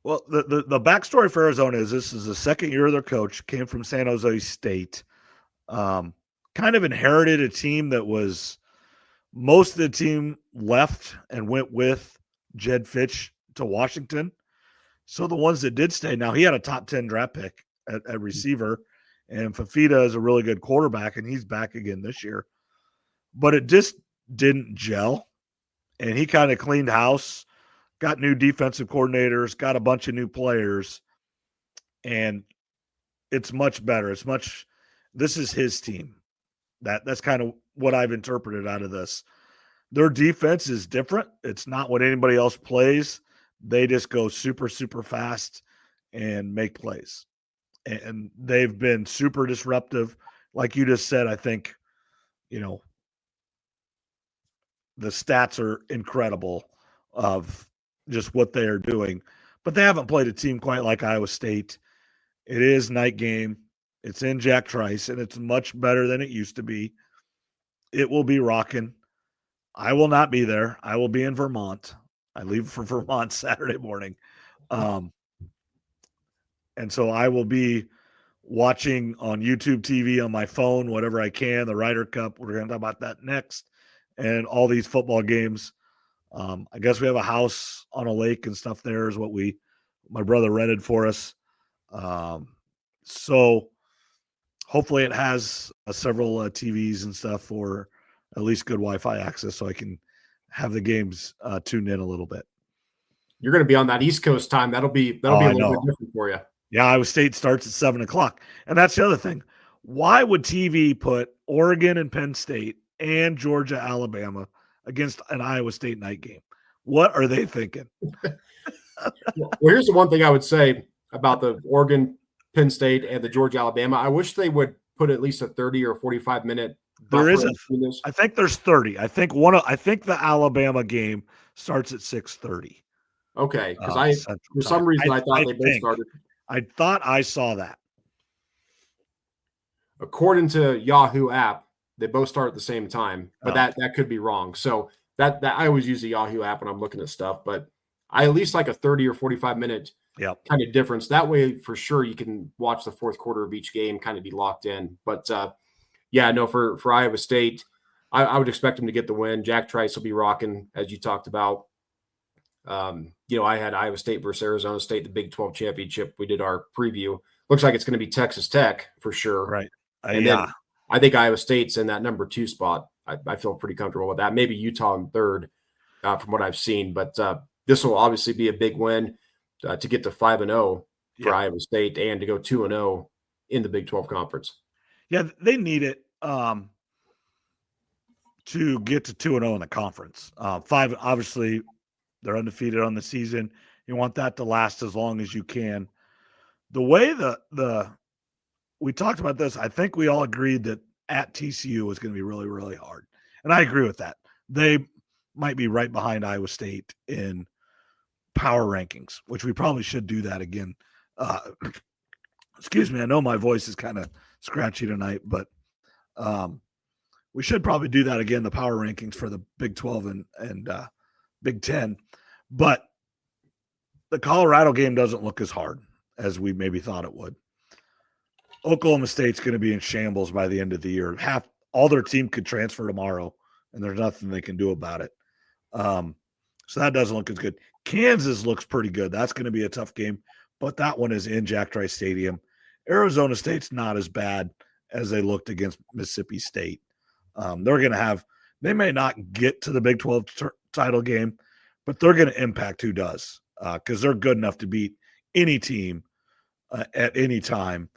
Well, the backstory for Arizona is this is the second year of their coach, came from San Jose State. Kind of inherited a team that was most of the team left and went with Jed Fitch to Washington. So the ones that did stay, now he had a top 10 draft pick at receiver, and Fafita is a really good quarterback, and he's back again this year. But it just didn't gel, and he kind of cleaned house, got new defensive coordinators, got a bunch of new players, and it's much better. This is his team. That's kind of what I've interpreted out of this. Their defense is different. It's not what anybody else plays. They just go super, super fast and make plays. And they've been super disruptive. Like you just said, I think, the stats are incredible of just what they are doing. But they haven't played a team quite like Iowa State. It is night game. It's in Jack Trice, and it's much better than it used to be. It will be rocking. I will not be there. I will be in Vermont. I leave for Vermont Saturday morning. And so I will be watching on YouTube TV, on my phone, whatever I can, the Ryder Cup. We're going to talk about that next, and all these football games. I guess we have a house on a lake and stuff there is what my brother rented for us. So hopefully it has several TVs and stuff for at least good Wi-Fi access so I can have the games tuned in a little bit. You're going to be on that East Coast time. That'll be a little bit different for you. Yeah, Iowa State starts at 7:00. And that's the other thing. Why would TV put Oregon and Penn State and Georgia, Alabama against an Iowa State night game? What are they thinking? Well, here's the one thing I would say about the Oregon, Penn State, and the Georgia, Alabama. I wish they would put at least a 30 or 45-minute There is I think there's 30. I think the Alabama game starts at 6:30. Okay, because for some reason I thought they both started. I thought I saw that. According to Yahoo app, they both start at the same time, but that could be wrong. So that I always use the Yahoo app when I'm looking at stuff, but I at least like a 30 or 45-minute kind of difference. That way, for sure, you can watch the fourth quarter of each game, kind of be locked in. But for Iowa State, I would expect them to get the win. Jack Trice will be rocking, as you talked about. I had Iowa State versus Arizona State, the Big 12 championship. We did our preview. Looks like it's going to be Texas Tech for sure. Right. Then I think Iowa State's in that number 2 spot. I feel pretty comfortable with that. Maybe Utah in third from what I've seen. But this will obviously be a big win to get to 5-0 for Iowa State and to go 2-0 in the Big 12 conference. Yeah, they need it to get to 2-0 in the conference. 5, obviously, they're undefeated on the season. You want that to last as long as you can. The way we talked about this, I think we all agreed that at TCU was going to be really, really hard. And I agree with that. They might be right behind Iowa State in power rankings, which we probably should do that again. Excuse me. I know my voice is kind of scratchy tonight, but we should probably do that again, the power rankings for the Big 12 and Big 10. But the Colorado game doesn't look as hard as we maybe thought it would. Oklahoma State's going to be in shambles by the end of the year. All their team could transfer tomorrow, and there's nothing they can do about it. So that doesn't look as good. Kansas looks pretty good. That's going to be a tough game, but that one is in Jack Trice Stadium. Arizona State's not as bad as they looked against Mississippi State. They may not get to the Big 12 title game, but they're going to impact who does because they're good enough to beat any team at any time.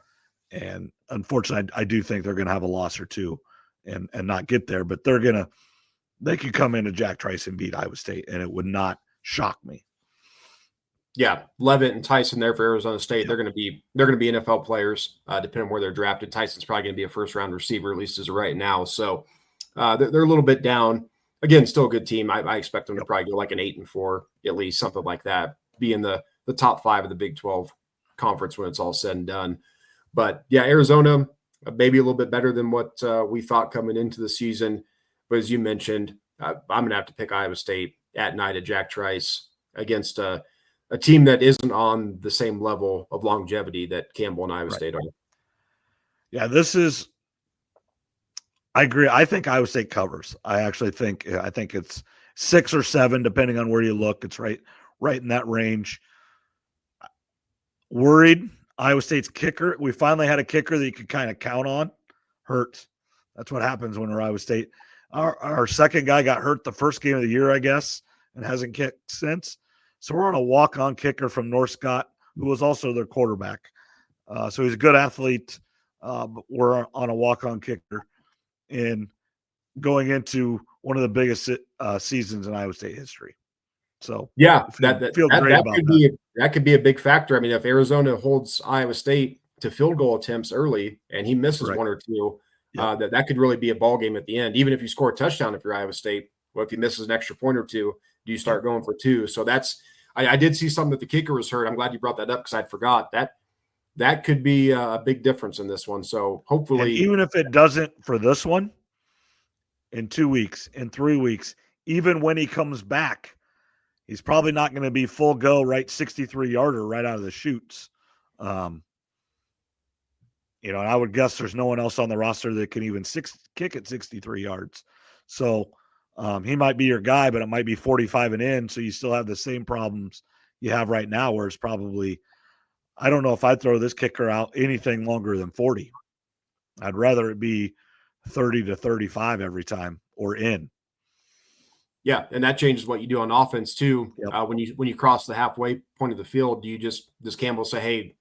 And unfortunately, I do think they're going to have a loss or two and not get there, but they could come into Jack Trice and beat Iowa State, and it would not shock me. Yeah, Levitt and Tyson there for Arizona State. They're going to be NFL players, depending on where they're drafted. Tyson's probably going to be a first-round receiver, at least as of right now. So they're a little bit down. Again, still a good team. I expect them to probably go like an 8-4, at least something like that. Be in the top 5 of the Big 12 conference when it's all said and done. But yeah, Arizona maybe a little bit better than what we thought coming into the season. But as you mentioned, I'm going to have to pick Iowa State at night at Jack Trice against a team that isn't on the same level of longevity that Campbell and Iowa State are. Yeah, I agree. I think Iowa State covers. I think it's 6 or 7, depending on where you look. It's right in that range. Worried. Iowa State's kicker. We finally had a kicker that you could kind of count on. Hurt. That's what happens when we're Iowa State. Our second guy got hurt the first game of the year, I guess, and hasn't kicked since. So we're on a walk-on kicker from North Scott, who was also their quarterback. So he's a good athlete, but we're on a walk-on kicker in going into one of the biggest seasons in Iowa State history. So yeah, that could be a big factor. I mean, if Arizona holds Iowa State to field goal attempts early and he misses one or two, that could really be a ball game at the end. Even if you score a touchdown, if you're Iowa State, well, if he misses an extra point or two, do you start going for 2? So I did see something that the kicker was hurt. I'm glad you brought that up because I'd forgot that could be a big difference in this one. So hopefully, and even if it doesn't for this one, in 2 weeks, in 3 weeks, even when he comes back, he's probably not going to be full go, right? 63-yarder right out of the chutes. And I would guess there's no one else on the roster that can even kick at 63 yards. So he might be your guy, but it might be 45 and in. So you still have the same problems you have right now, where it's probably, I don't know if I'd throw this kicker out anything longer than 40. I'd rather it be 30 to 35 every time or in. Yeah, and that changes what you do on offense too. Yep. When you cross the halfway point of the field, does Campbell say, "Hey,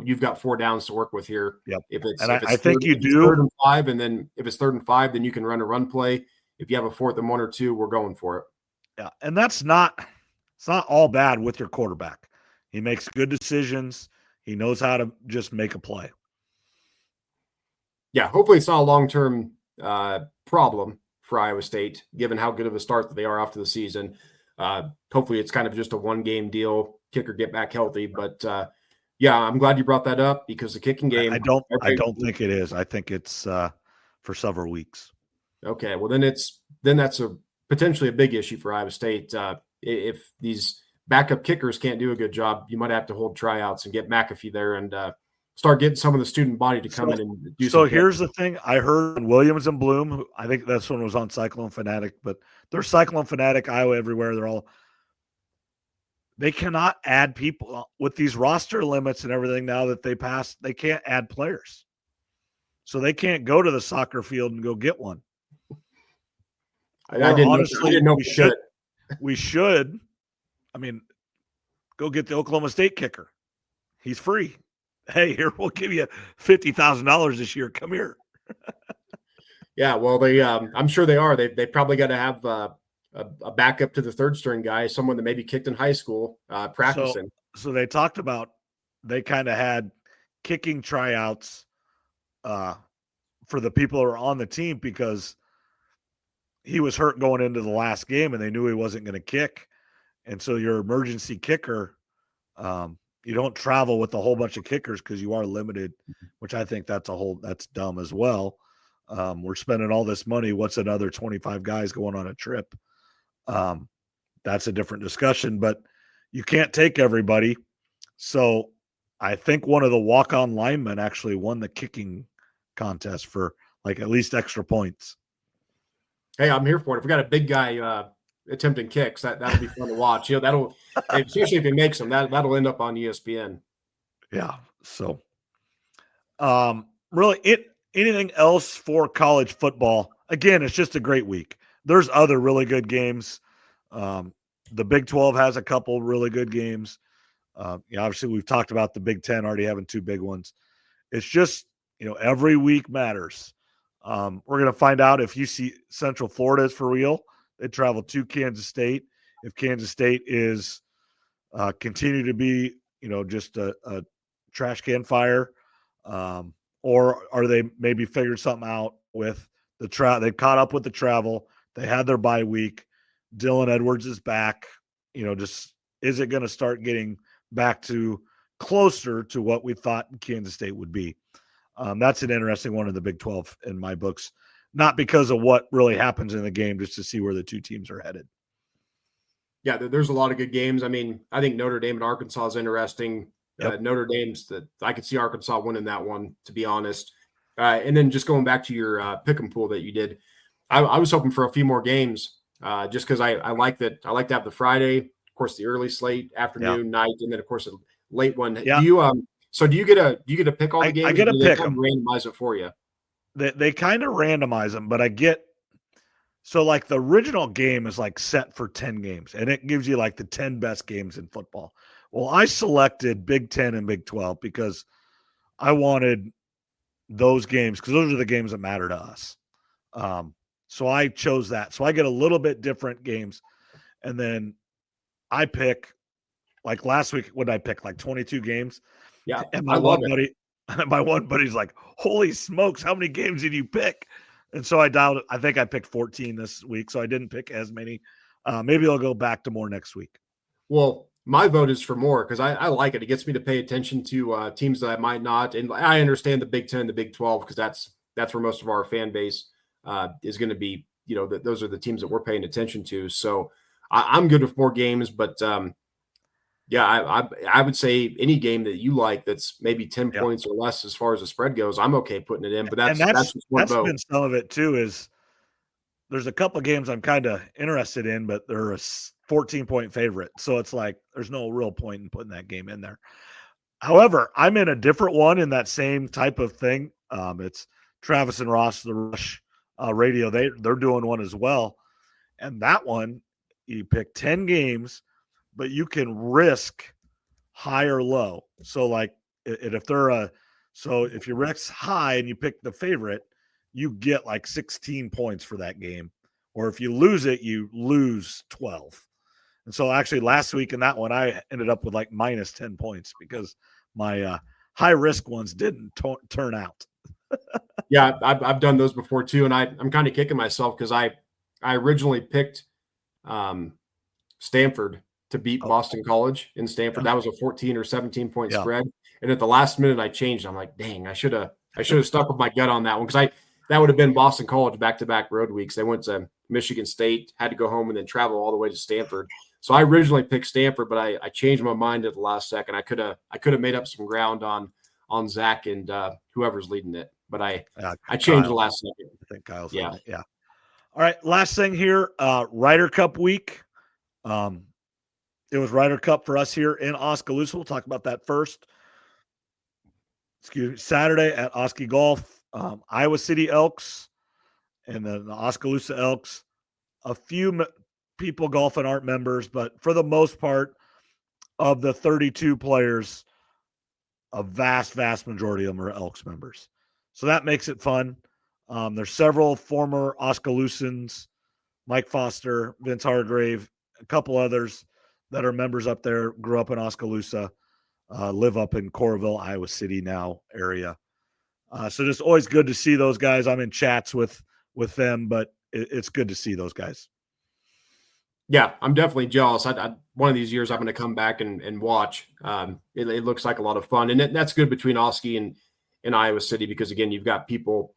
you've got 4 downs to work with here"? Yep. I think you do 3rd and 5, and then if it's 3rd and 5, then you can run a run play. If you have a 4th and 1 or 2, we're going for it. Yeah, and it's not all bad with your quarterback. He makes good decisions. He knows how to just make a play. Yeah, hopefully it's not a long-term problem for Iowa State, given how good of a start that they are after the season. Hopefully it's kind of just a 1-game deal, kicker get back healthy. But yeah, I'm glad you brought that up because the kicking game. I don't think it is. I think it's for several weeks. Okay, well then that's potentially a big issue for Iowa State. If these backup kickers can't do a good job, you might have to hold tryouts and get McAfee there and start getting some of the student body to come in and do. So here's the thing: I heard Williams and Bloom. I think that's when it was on Cyclone Fanatic, but they're Cyclone Fanatic, Iowa everywhere. They cannot add people with these roster limits and everything now that they passed. They can't add players, so they can't go to the soccer field and go get one. I didn't know we should. I mean, go get the Oklahoma State kicker. He's free. Hey, here, we'll give you $50,000 this year. Come here. Yeah, well, I'm sure they are. They probably got to have a backup to the 3rd string guy, someone that maybe kicked in high school practicing. So they talked about they kind of had kicking tryouts for the people who are on the team because he was hurt going into the last game and they knew he wasn't going to kick. And so your emergency kicker, you don't travel with a whole bunch of kickers because you are limited, which I think that's dumb as well. We're spending all this money. What's another 25 guys going on a trip? That's a different discussion, but you can't take everybody. So I think one of the walk-on linemen actually won the kicking contest for like at least extra points. Hey, I'm here for it. If we got a big guy attempting kicks, that'll be fun to watch. That'll especially if he makes them, that'll end up on ESPN. Yeah. So, really, anything else for college football? Again, it's just a great week. There's other really good games. The Big 12 has a couple really good games. Obviously, we've talked about the Big 10 already having 2 big ones. It's just, every week matters. We're going to find out if UC Central Florida is for real. They travel to Kansas State. If Kansas State is continue to be, just a trash can fire, or are they maybe figured something out with the They caught up with the travel. They had their bye week. Dylan Edwards is back. Just is it going to start getting back to closer to what we thought Kansas State would be? That's an interesting one in the Big 12 in my books, not because of what really happens in the game, just to see where the two teams are headed. Yeah, there's a lot of good games. I mean, I think Notre Dame and Arkansas is interesting. Yep. Notre Dame's that I could see Arkansas winning that one, to be honest. And then just going back to your pick 'em pool that you did, I was hoping for a few more games, just because I like that. I like to have the Friday, of course, the early slate, afternoon, night, and then of course a late one. Yeah. Do you get to pick all the games? I get to pick them. Randomize it for you. They kind of randomize them, but I get so like the original game is like set for 10 games, and it gives you like the 10 best games in football. Well, I selected Big 10 and Big 12 because I wanted those games because those are the games that matter to us. So I chose that. So I get a little bit different games, and then I pick like last week. What did I pick? Like 22 games. Yeah, and my one buddy's like, "Holy smokes, how many games did you pick?" And so I dialed it. I think I picked 14 this week, so I didn't pick as many. Maybe I'll go back to more next week. Well, my vote is for more because I like it. It gets me to pay attention to teams that I might not. And I understand the Big 10 and the Big 12 because that's where most of our fan base is going to be. Those are the teams that we're paying attention to. So I'm good with more games, but I would say any game that you like that's maybe 10 points or less as far as the spread goes, I'm okay putting it in. But that's been some of it too. Is there's a couple of games I'm kind of interested in, but they're a 14-point favorite, so it's like there's no real point in putting that game in there. However, I'm in a different one in that same type of thing. It's Travis and Ross, the Rush Radio. They're doing one as well, and that one you pick 10 games. But you can risk high or low. So like if you risk high and you pick the favorite, you get like 16 points for that game. Or if you lose it, you lose 12. And so actually last week in that one, I ended up with like minus 10 points because my high risk ones didn't turn out. Yeah, I've done those before too. And I'm kind of kicking myself because I originally picked Stanford to beat Boston College in Stanford. That was a 14 or 17 point spread. And at the last minute I changed. I'm like, dang, I should have stuck with my gut on that one. Cause that would have been Boston College back-to-back road weeks. They went to Michigan State, had to go home and then travel all the way to Stanford. So I originally picked Stanford, but I changed my mind at the last second. I could have made up some ground on Zach and whoever's leading it. But I changed the last second. I think Kyle's on it. Yeah. All right. Last thing here, Ryder Cup week. It was Ryder Cup for us here in Oskaloosa. We'll talk about that first. Saturday at Oski Golf, Iowa City Elks, and then the Oskaloosa Elks. A few people golfing aren't members, but for the most part, of the 32 players, a vast majority of them are Elks members. So that makes it fun. There's several former Oskaloosaans, Mike Foster, Vince Hargrave, a couple others that are members up there, grew up in Oskaloosa, live up in Coralville, Iowa City now area. So just always good to see those guys. I'm in chats with them, but it's good to see those guys. Yeah, I'm definitely jealous. One of these years I'm going to come back and watch. It looks like a lot of fun. And that's good between Oski and Iowa City because, again, you've got people,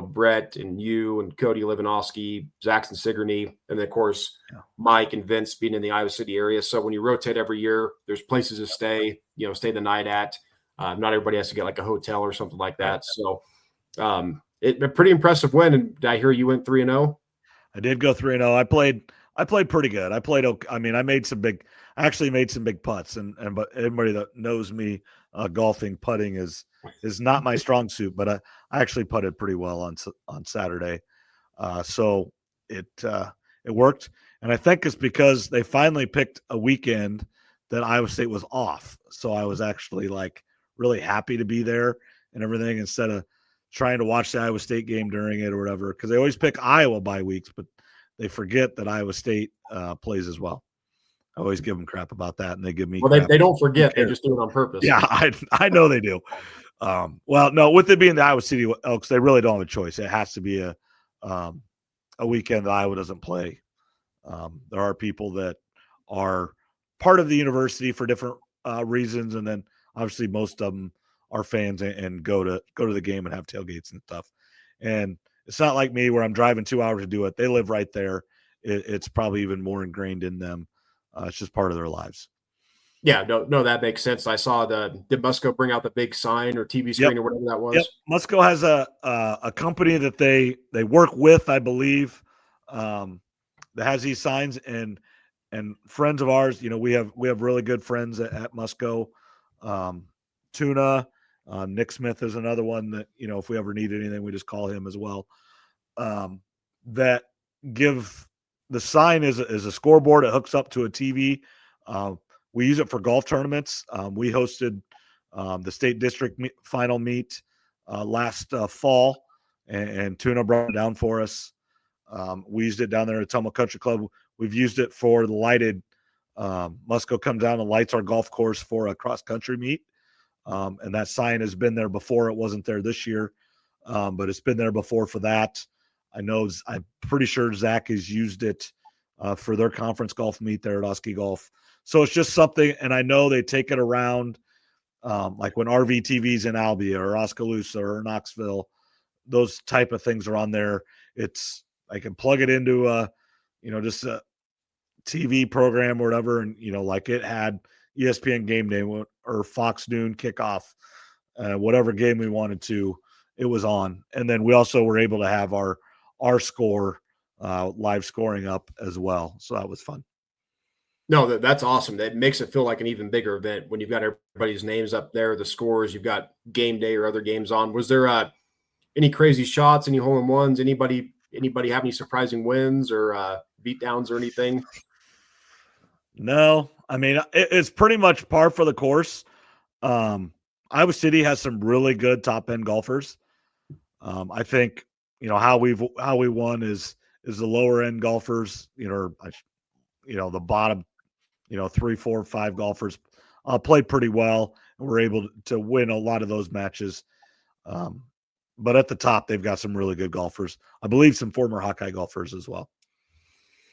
Brett and you and Cody live in Oski, Zach's in Sigourney, and then, of course, Mike and Vince being in the Iowa City area. So when you rotate every year, there's places to stay the night at. Not everybody has to get like a hotel or something like that. So a pretty impressive win. And did I hear you went 3-0? I did go 3-0. I played pretty good. I actually made some big putts, but everybody that knows me, golfing, putting is not my strong suit, but I actually putted pretty well on Saturday. So it worked. And I think it's because they finally picked a weekend that Iowa State was off. So I was actually like really happy to be there and everything instead of trying to watch the Iowa State game during it or whatever, because they always pick Iowa bye weeks, but they forget that Iowa State plays as well. I always give them crap about that, and they give me Well, crap. they don't forget. They just do it on purpose. Yeah, I know they do. Well, no, with it being the Iowa City Elks, they really don't have a choice. It has to be a weekend that Iowa doesn't play. There are people that are part of the university for different reasons, and then obviously most of them are fans and go to the game and have tailgates and stuff. And it's not like me where I'm driving 2 hours to do it. They live right there. It's probably even more ingrained in them. It's just part of their lives. Yeah, no, that makes sense. I saw did Musco bring out the big sign or TV screen or whatever that was? Yep. Musco has a company that they work with, I believe, that has these signs, and friends of ours. We have really good friends at Musco. Tuna, Nick Smith is another one that if we ever need anything, we just call him as well. That give the sign is a scoreboard. It hooks up to a TV. We use it for golf tournaments. We hosted the state district final meet last fall, and Tuna brought it down for us. We used it down there at Tumble Country Club. We've used it for the lighted. Musco comes down and lights our golf course for a cross country meet. And that sign has been there before. It wasn't there this year, but it's been there before for that. I'm pretty sure Zach has used it for their conference golf meet there at Oski Golf. So it's just something, and I know they take it around, like when RVTV's in Albia or Oskaloosa or Knoxville, those type of things are on there. I can plug it into just a TV program or whatever, and like it had ESPN Game Day or Fox Noon kickoff, whatever game we wanted to, it was on. And then we also were able to have our score live scoring up as well. So that was fun. No, that's awesome. That makes it feel like an even bigger event when you've got everybody's names up there, the scores, you've got game day or other games on. Was there any crazy shots, any hole-in-ones, anybody have any surprising wins or beatdowns or anything? No, I mean, it's pretty much par for the course. Iowa City has some really good top end golfers. I think how we won is the lower end golfers. The bottom 3, 4, 5 golfers played pretty well, and we're able to win a lot of those matches. But at the top, they've got some really good golfers. I believe some former Hawkeye golfers as well.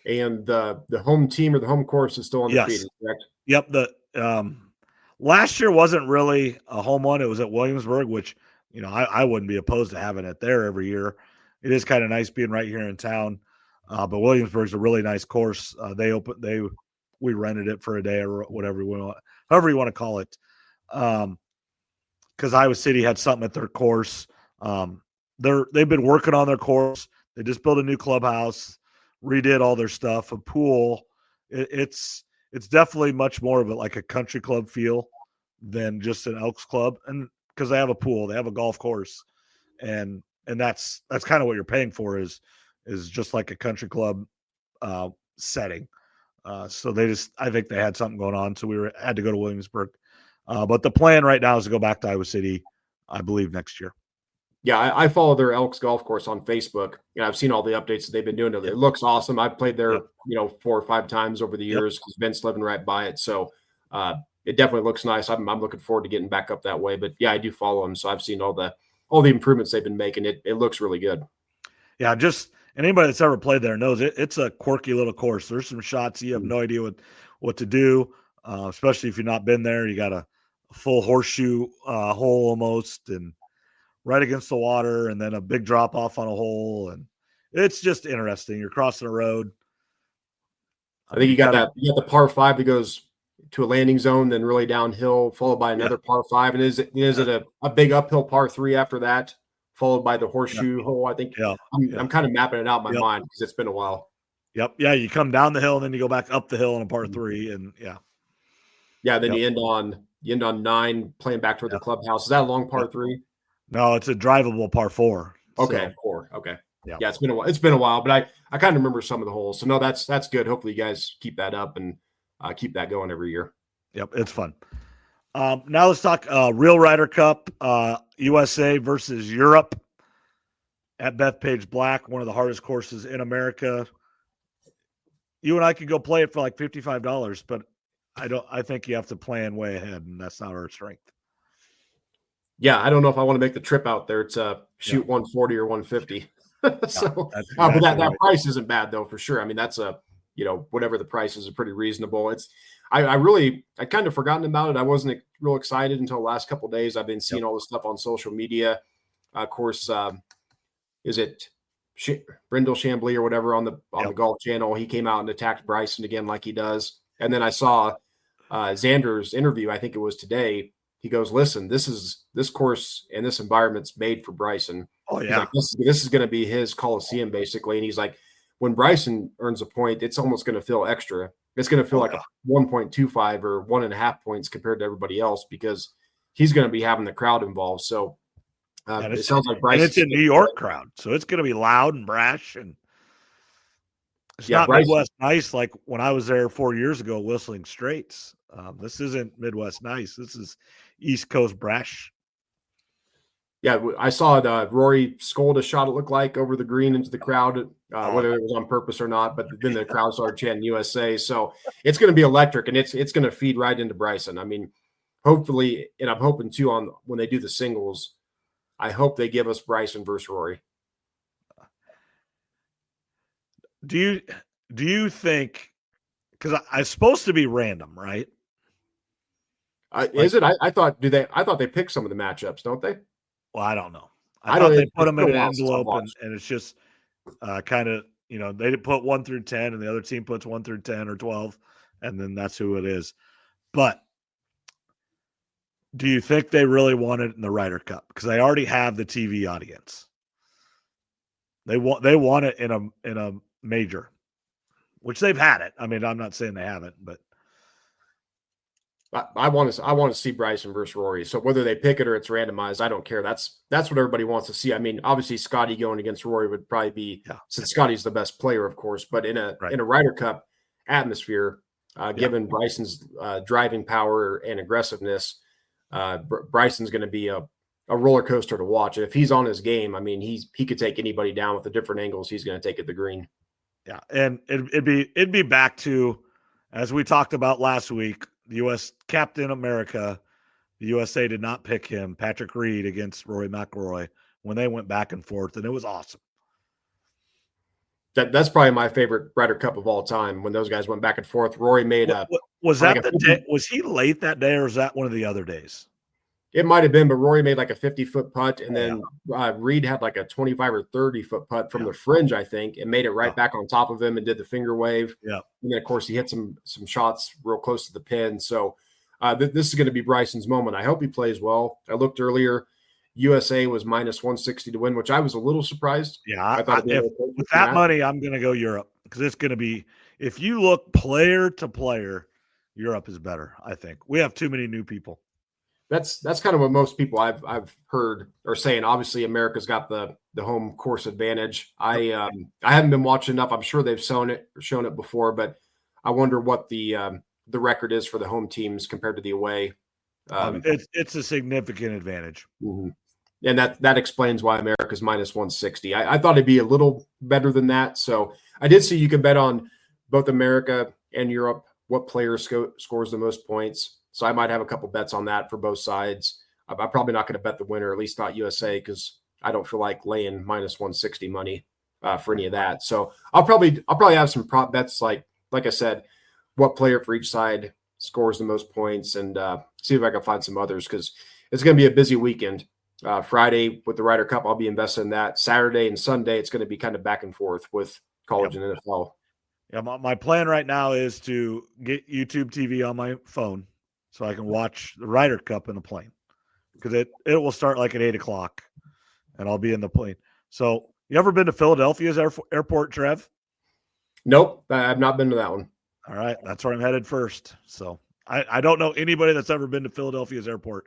And the home team or the home course is still undefeated, correct? Yep. The last year wasn't really a home one. It was at Williamsburg, which I wouldn't be opposed to having it there every year. It is kind of nice being right here in town. But Williamsburg's a really nice course. We rented it for a day or whatever however you want to call it. Because Iowa City had something at their course. They've been working on their course. They just built a new clubhouse, redid all their stuff, a pool. It's definitely much more of like a country club feel than just an Elks club. And because they have a pool, they have a golf course, and that's kind of what you're paying for is just like a country club setting. So I think they had something going on, so we had to go to Williamsburg. But the plan right now is to go back to Iowa City, I believe, next year. Yeah, I follow their Elks golf course on Facebook, and I've seen all the updates that they've been doing. It looks awesome. I've played there, 4 or 5 times over the years because Vince living right by it. So it definitely looks nice. I'm looking forward to getting back up that way. But yeah, I do follow them, so I've seen all the improvements they've been making. It looks really good. Yeah, and anybody that's ever played there knows it's a quirky little course. There's some shots you have no idea what to do, especially if you've not been there. You got a full horseshoe hole almost, and right against the water, and then a big drop off on a hole, and it's just interesting. You're crossing a road. I think you got the par 5 that goes to a landing zone, then really downhill, followed by another par 5. And is it a big uphill par 3 after that, followed by the horseshoe hole? I think I'm kind of mapping it out in my mind because it's been a while. Yep. Yeah, you come down the hill, and then you go back up the hill on a par 3, and then you end on 9 playing back toward the clubhouse. Is that a long par 3? No, it's a drivable par 4. Okay, 4. Okay. Yeah, it's been a while. It's been a while, but I kind of remember some of the holes. So no, that's good. Hopefully you guys keep that up and keep that going every year. Yep, it's fun. Now let's talk Real Ryder Cup, USA versus Europe at Bethpage Black, one of the hardest courses in America. you and I could go play it for like $55, but I think you have to plan way ahead, and that's not our strength. Yeah, I don't know if I want to make the trip out there to shoot 140 or 150. So, that's but exactly that right. price isn't bad though, for sure. I mean, that's whatever the price is pretty reasonable. I kind of forgotten about it. I wasn't real excited until the last couple of days. I've been seeing all this stuff on social media. Of course, is it Brindle Chambly or whatever on the Golf Channel? He came out and attacked Bryson again like he does. And then I saw Xander's interview. I think it was today. He goes, listen, this course and this environment's made for Bryson. Oh yeah. He's like, this is going to be his Coliseum basically. And he's like, when Bryson earns a point, it's almost going to feel extra. It's going to feel like a 1.25 or 1.5 points compared to everybody else because he's going to be having the crowd involved. So it sounds like Bryson. It's a New York crowd, so it's going to be loud and brash, and it's not Bryson. Midwest nice like when I was there 4 years ago, Whistling Straits. This isn't Midwest nice. This is East Coast brash. Yeah, I saw Rory scold a shot, it looked like, over the green into the crowd, whether it was on purpose or not. But then the crowd started chanting USA. So it's going to be electric, and it's going to feed right into Bryson. I mean, hopefully, and I'm hoping too on when they do the singles, I hope they give us Bryson versus Rory. Do you think, because it's supposed to be random, right? Is it? I thought they pick some of the matchups, don't they? Well, I don't know. I thought they put them in an envelope, and it's just kind of, they didn't put 1 through 10, and the other team puts 1 through 10 or 12, and then that's who it is. But do you think they really want it in the Ryder Cup? Because they already have the TV audience. They want it in a major, which they've had it. I mean, I'm not saying they haven't, but I want to see Bryson versus Rory. So whether they pick it or it's randomized, I don't care. That's what everybody wants to see. I mean, obviously Scotty going against Rory would probably be since Scotty's the best player, of course. But in a Ryder Cup atmosphere, given Bryson's driving power and aggressiveness, Bryson's going to be a roller coaster to watch. If he's on his game, I mean, he could take anybody down with the different angles he's going to take at the green. Yeah, and it'd be back to, as we talked about last week, the U.S. Captain America, the USA did not pick him, Patrick Reed against Rory McIlroy, when they went back and forth, and it was awesome. That's probably my favorite Ryder Cup of all time, when those guys went back and forth. Rory made was that the day? Was he late that day, or was that one of the other days? It might have been, but Rory made like a 50-foot putt, and then Reed had like a 25 or 30-foot putt from the fringe, I think, and made it right back on top of him and did the finger wave. Yeah, and then of course he hit some shots real close to the pin. So this is going to be Bryson's moment. I hope he plays well. I looked earlier; USA was -160 to win, which I was a little surprised. Yeah, with that money, I'm going to go Europe because it's going to be. If you look player to player, Europe is better. I think we have too many new people. That's kind of what most people I've heard are saying. Obviously, America's got the home course advantage. I haven't been watching enough. I'm sure they've shown it before, but I wonder what the record is for the home teams compared to the away. It's a significant advantage, and that explains why America's -160. I thought it'd be a little better than that. So I did see you could bet on both America and Europe what player scores the most points. So I might have a couple bets on that for both sides. I'm probably not going to bet the winner, at least not USA, because I don't feel like laying -160 money for any of that. So I'll probably have some prop bets, like I said, what player for each side scores the most points, and see if I can find some others, because it's going to be a busy weekend. Friday with the Ryder Cup, I'll be invested in that. Saturday and Sunday, it's going to be kind of back and forth with college and NFL. Yeah, my plan right now is to get YouTube TV on my phone, so I can watch the Ryder Cup in the plane, because it will start like at 8:00, and I'll be in the plane. So, you ever been to Philadelphia's airport, Trev? Nope, I've not been to that one. All right, that's where I'm headed first. So I don't know anybody that's ever been to Philadelphia's airport.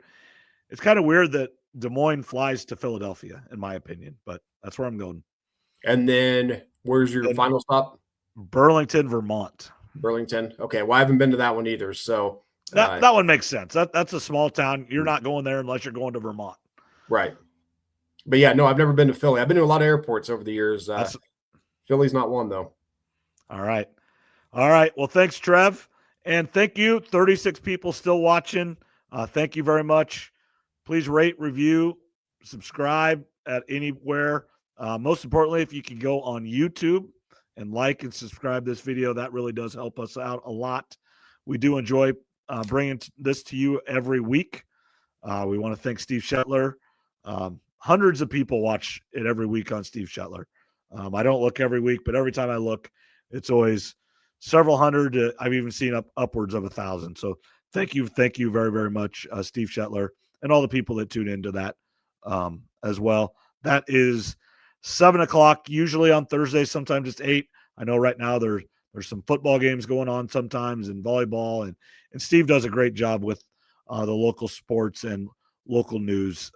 It's kind of weird that Des Moines flies to Philadelphia, in my opinion, but that's where I'm going. And then where's your final stop? Burlington, Vermont. Burlington. Okay, well, I haven't been to that one either, so. That one makes sense. That's a small town. You're not going there unless you're going to Vermont. Right. But yeah, no, I've never been to Philly. I've been to a lot of airports over the years. Philly's not one, though. All right. All right. Well, thanks, Trev. And thank you. 36 people still watching. Thank you very much. Please rate, review, subscribe at anywhere. Most importantly, if you can go on YouTube and like and subscribe this video, that really does help us out a lot. We do enjoy bringing this to you every week. We want to thank Steve Shetler. Hundreds of people watch it every week on Steve Shetler. I don't look every week, but every time I look, it's always several hundred. I've even seen upwards of 1,000. So thank you very, very much, Steve Shetler, and all the people that tune into that as well. That is 7:00 usually on Thursday. Sometimes it's 8. I know right now there's some football games going on sometimes, and volleyball, and Steve does a great job with the local sports and local news,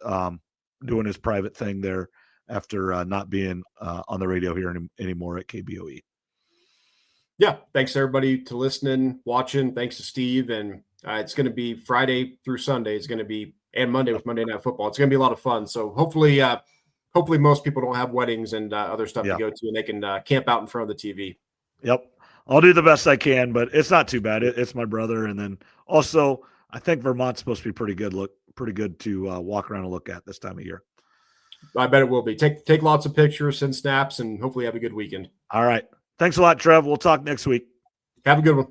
doing his private thing there after not being on the radio here anymore at KBOE. Yeah, thanks everybody to listening, watching. Thanks to Steve, and it's going to be Friday through Sunday. It's going to be and Monday with Monday Night Football. It's going to be a lot of fun. So hopefully most people don't have weddings and other stuff to go to, and they can camp out in front of the TV. Yep, I'll do the best I can, but it's not too bad. It's my brother, and then also I think Vermont's supposed to be pretty good to walk around and look at this time of year. I bet it will be. Take lots of pictures, send snaps, and hopefully have a good weekend. All right. Thanks a lot, Trev. We'll talk next week. Have a good one.